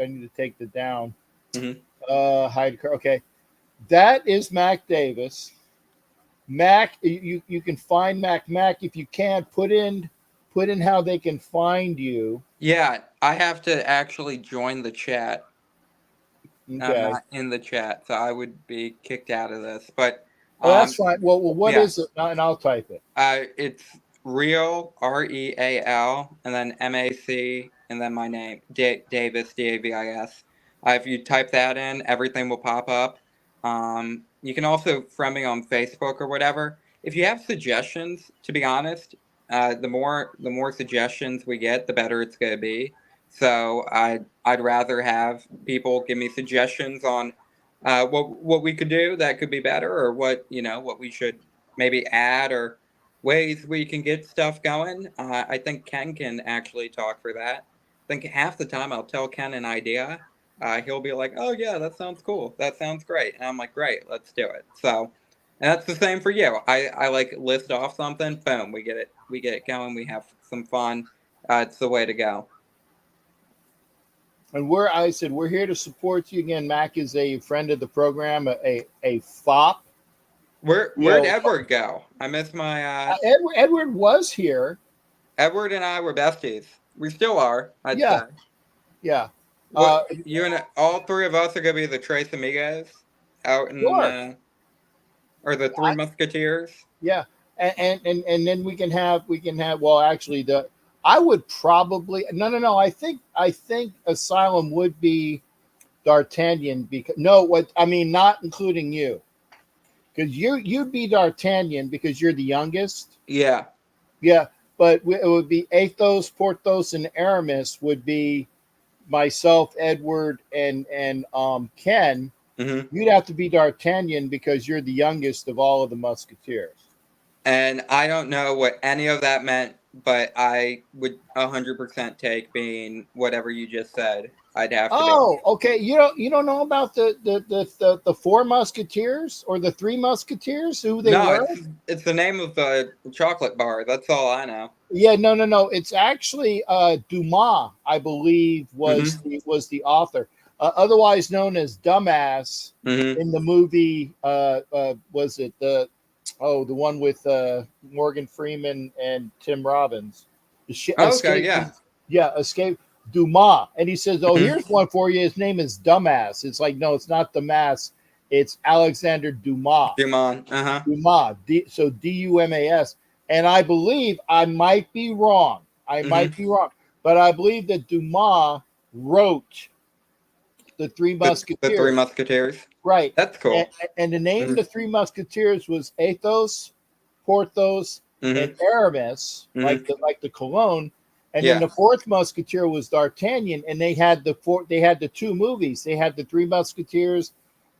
I need to take the down. Hmm. Hide. Okay, that is Mac Davis. Mac, you can find Mac. Mac, if you can put in how they can find you. Yeah, I have to actually join the chat. I'm Okay. not in the chat, so I would be kicked out of this. But Oh, that's um, fine. Well, what yeah, is it? And I'll type it. it's Real Real and then MAC and then my name Davis Davis. If you type that in, everything will pop up. You can also friend me on Facebook or whatever. If you have suggestions, to be honest, the more suggestions we get, the better it's gonna be. So I'd rather have people give me suggestions on what we could do that could be better, or what we should maybe add, or ways we can get stuff going. I think Ken can actually talk for that. I think half the time I'll tell Ken an idea. He'll be like, "Oh yeah, that sounds cool. That sounds great." And I'm like, "Great, let's do it." So, and that's the same for you. I like list off something, boom, we get it going. We have some fun. It's the way to go. And I said we're here to support you again. Mac is a friend of the program, a FOP. You Where'd know, Edward go? I miss my Edward was here. Edward and I were besties. We still are, I'd Yeah, say. yeah. What you and all three of us are gonna be the Tres Amigos out in Sure. or the Three Musketeers? Yeah, and then we can have. Well, actually, I would probably no. I think Asylum would be D'Artagnan because no, what I mean, not including you, because you'd be D'Artagnan because you're the youngest. Yeah. Yeah, but it would be Athos, Porthos, and Aramis would be myself, Edward, and Ken. Hmm. You'd have to be D'Artagnan because you're the youngest of all of the Musketeers. And I don't know what any of that meant, but I would 100% take being whatever you just said. I'd have to be. Oh, okay. You don't know about the four Musketeers or the three Musketeers? Who they No, were? it's the name of the chocolate bar. That's all I know. Yeah, no. It's actually Dumas, I believe, was Hmm. the author, otherwise known as Dumbass Hmm. in the movie. Was it the one with Morgan Freeman and Tim Robbins? Okay, Escape. yeah. Yeah, Escape. Dumas, and he says, "Oh, Hmm. here's one for you. His name is Dumbass." It's like, no, it's not Dumas. It's Alexander Dumas. Dumont. Uh-huh. Dumas. So Dumas. And I believe I might be wrong. Hmm. But I believe that Dumas wrote the Three The Three Musketeers. Musketeers. Right. That's And, cool. and the name of Hmm. the Three Musketeers was Athos, Porthos, Hmm. and Aramis, Hmm. like the cologne. And then Yeah. the fourth Musketeer was D'Artagnan, and they had the two movies. They had the Three Musketeers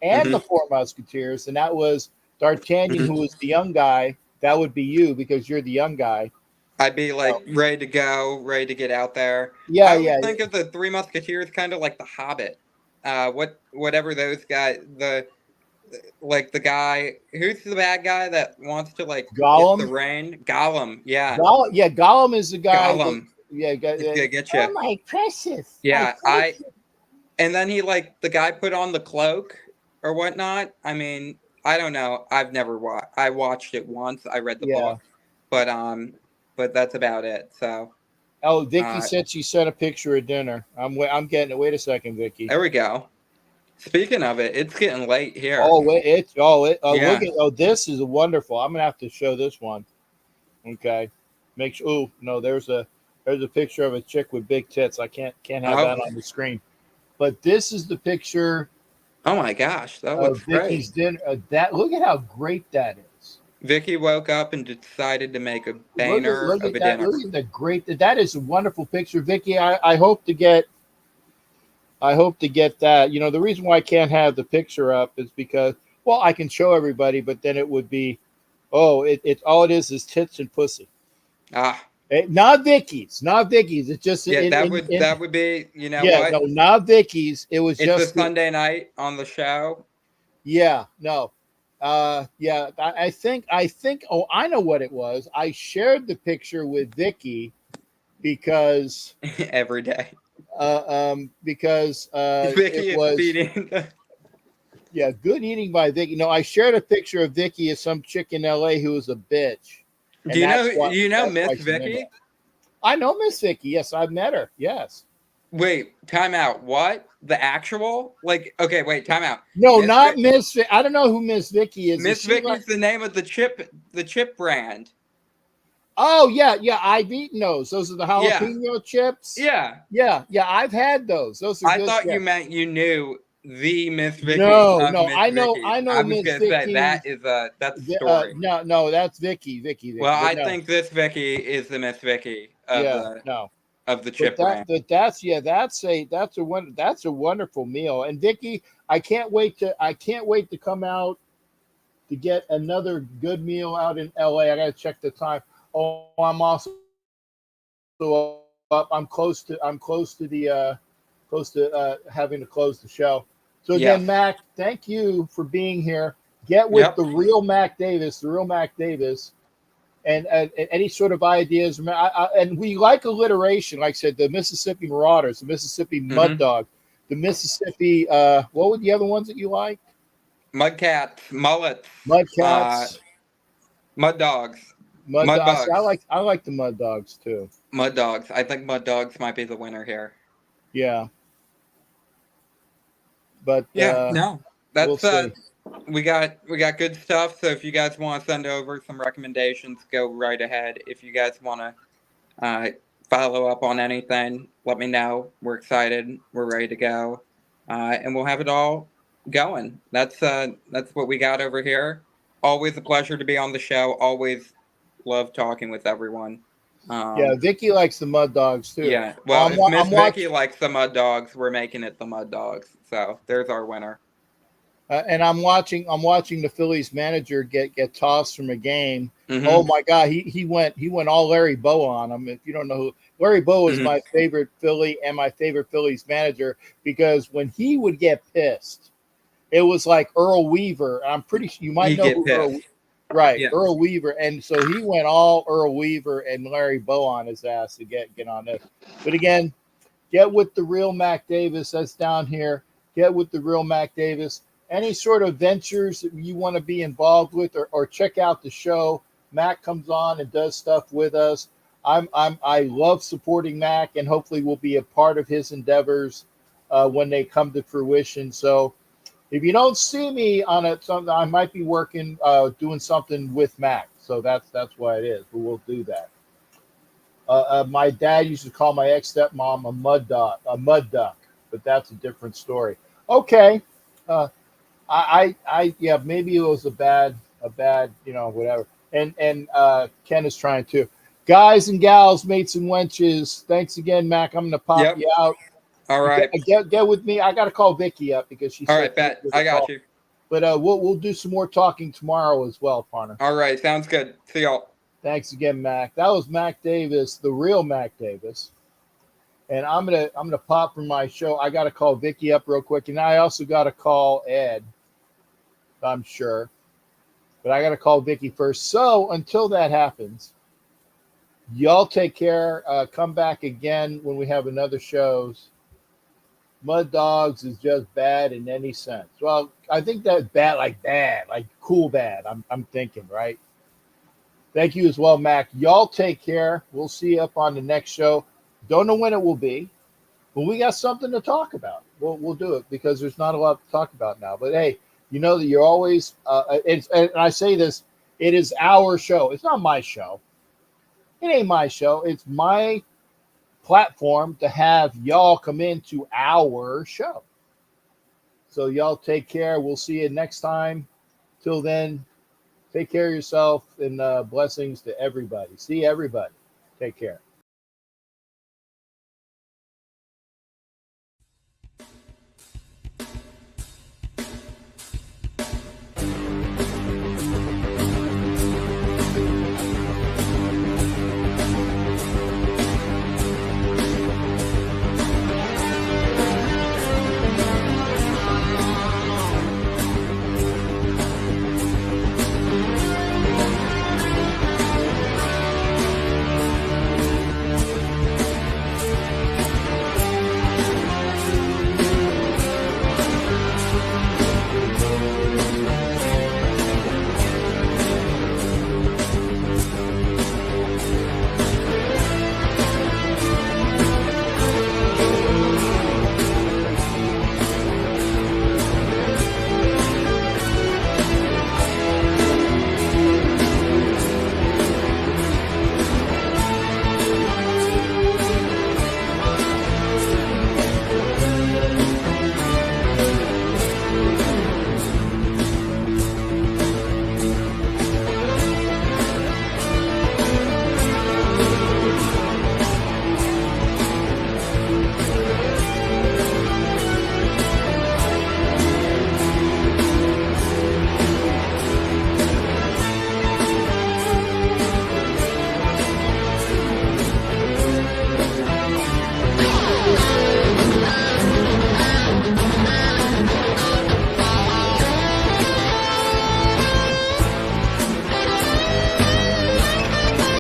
and the Hmm. Four Musketeers, and that was D'Artagnan, who Hmm. was the young guy. That would be you because you're the young guy. I'd be So, like ready to go, ready to get out there. yeah, I always yeah, think of the Three Musketeers kind of like the Hobbit. Whatever those guys, the guy who's the bad guy that wants to like get the Gollum. rain. Gollum, yeah, Gollum is the guy that Gollum. yeah. It's gonna get you. Oh my precious, my Yeah, precious. and then he like the guy put on the cloak or whatnot. I mean, I don't know. I've never watched. I watched it once. I read the Yeah. book, but but that's about it. So Oh, Vicky uh, said she sent a picture of dinner. I'm getting it. Wait a second, Vicky. there we go. Speaking of it, it's getting late here. Oh, look Yeah. at this is wonderful. I'm gonna have to show this one. Okay, make sure. Oh no, there's a picture of a chick with big tits. I can't have Oh, that on the screen. But this is the picture oh my gosh, that of looks Vicky's great. dinner. That look at how great that is. Vicky woke up and decided to make a Look at banner look of at a that! dinner. Look at the great. That is a wonderful picture, Vicky. I hope to get. I hope to get that. You know, the reason why I can't have the picture up is because, well, I can show everybody, but then it would be, oh, it all it is tits and pussy. Ah, Not Vicky's, not Vicky's. It's just yeah, in that would be. You know yeah, what? no, not Vicky's. It was It's a just Sunday night on the show. yeah, no. Yeah, I think oh, I know what it was. I shared the picture with Vicky because Every day. it Vicky is was feeding. yeah, good eating by Vicky. No, I shared a picture of Vicky as some chick in LA who was a bitch. Do And you know? that's Do what you know that's Miss why she named it. Vicky? I know Miss Vicky. Yes, I've met her. Yes. Wait, time out. What? The actual? Like, okay, wait, time out. No, Miss not Vic- Miss I don't know who Miss Vicky is. Is Miss she like Vicky's the name of the chip brand. oh yeah, yeah, I've eaten those. Those are the Yeah, jalapeno chips. yeah. Yeah, yeah, I've had those. Those are I good. thought Yeah. you meant you knew the Miss Vicky No, of no, Miss Vicky. I know I was Miss gonna say Vicky. that's a story. No, no, that's Vicky. Well, But I no, think this Vicky is the Miss Vicky yeah, no. of the But chip brand. that's yeah, that's a wonderful meal. And Vicky, I can't wait to come out to get another good meal out in LA. I gotta check the time. Oh, I'm also up. I'm close to having to close the show. So Yes. again, Mac, thank you for being here. Get with Yep. the real Mac Davis, and any sort of ideas. And we like alliteration. Like I said, the Mississippi Marauders, the Mississippi Mud Mm-hmm. Dog, the Mississippi. What were the other ones that you like? Mudcats, mullets, Mudcats, mud dogs, Mud mud Dogs. bugs, I like the Mud Dogs too. mud dogs. I think mud dogs might be the winner here. Yeah, but Yeah, no, we'll that's see. we got good stuff. So if you guys want to send over some recommendations, go right ahead. If you guys want to follow up on anything, let me know. We're excited. We're ready to go, and we'll have it all going. That's what we got over here. Always a pleasure to be on the show. Always love talking with everyone. Yeah, Vicky likes the Mud Dogs too. Yeah. Well, if Miss I'm Vicky likes the Mud Dogs, we're making it the Mud Dogs. So there's our winner. and I'm watching the Phillies manager get tossed from a game. Mm-hmm. Oh my God, he went all Larry Bowa on him. If you don't know who Larry Bowa is, my favorite Philly and my favorite Phillies manager, because when he would get pissed, it was like Earl Weaver. I'm pretty sure you might know who Earl. Right, yeah. Earl Weaver, and so he went all Earl Weaver and Larry Bowa on his ass to get on this. But again, get with the real Mac Davis. That's down here. Get with the real Mac Davis. Any sort of ventures that you want to be involved with, or check out the show. Mac comes on and does stuff with us. I love supporting Mac, and hopefully we'll be a part of his endeavors when they come to fruition. So if you don't see me on it, I might be working, doing something with Mac. So that's why it is. But we'll do that. My dad used to call my ex-stepmom a mud duck, but that's a different story. Okay. Yeah, maybe it was a bad, whatever. And Ken is trying to. Guys and gals, mates and wenches, thanks again, Mac. I'm going to pop you out. All right. Get with me. I got to call Vicky up because she's all right. Bet I got you. But we'll do some more talking tomorrow as well, partner. All right, sounds good. See y'all. Thanks again, Mac. That was Mac Davis, the real Mac Davis. And I'm gonna pop from my show. I got to call Vicky up real quick, and I also got to call Ed. I'm sure, but I got to call Vicky first. So until that happens, y'all take care. Come back again when we have another shows. Mud Dogs is just bad in any sense. Well, I think that's bad, like cool bad. I'm thinking, right? Thank you as well, Mac. Y'all take care. We'll see you up on the next show. Don't know when it will be, but we got something to talk about. We'll do it because there's not a lot to talk about now. But hey, you know that you're always. And I say this, it is our show. It's not my show. It ain't my show. It's my platform to have y'all come into our show. So y'all take care. We'll see you next time. Till then, Take care of yourself, and blessings to everybody. See everybody. Take care.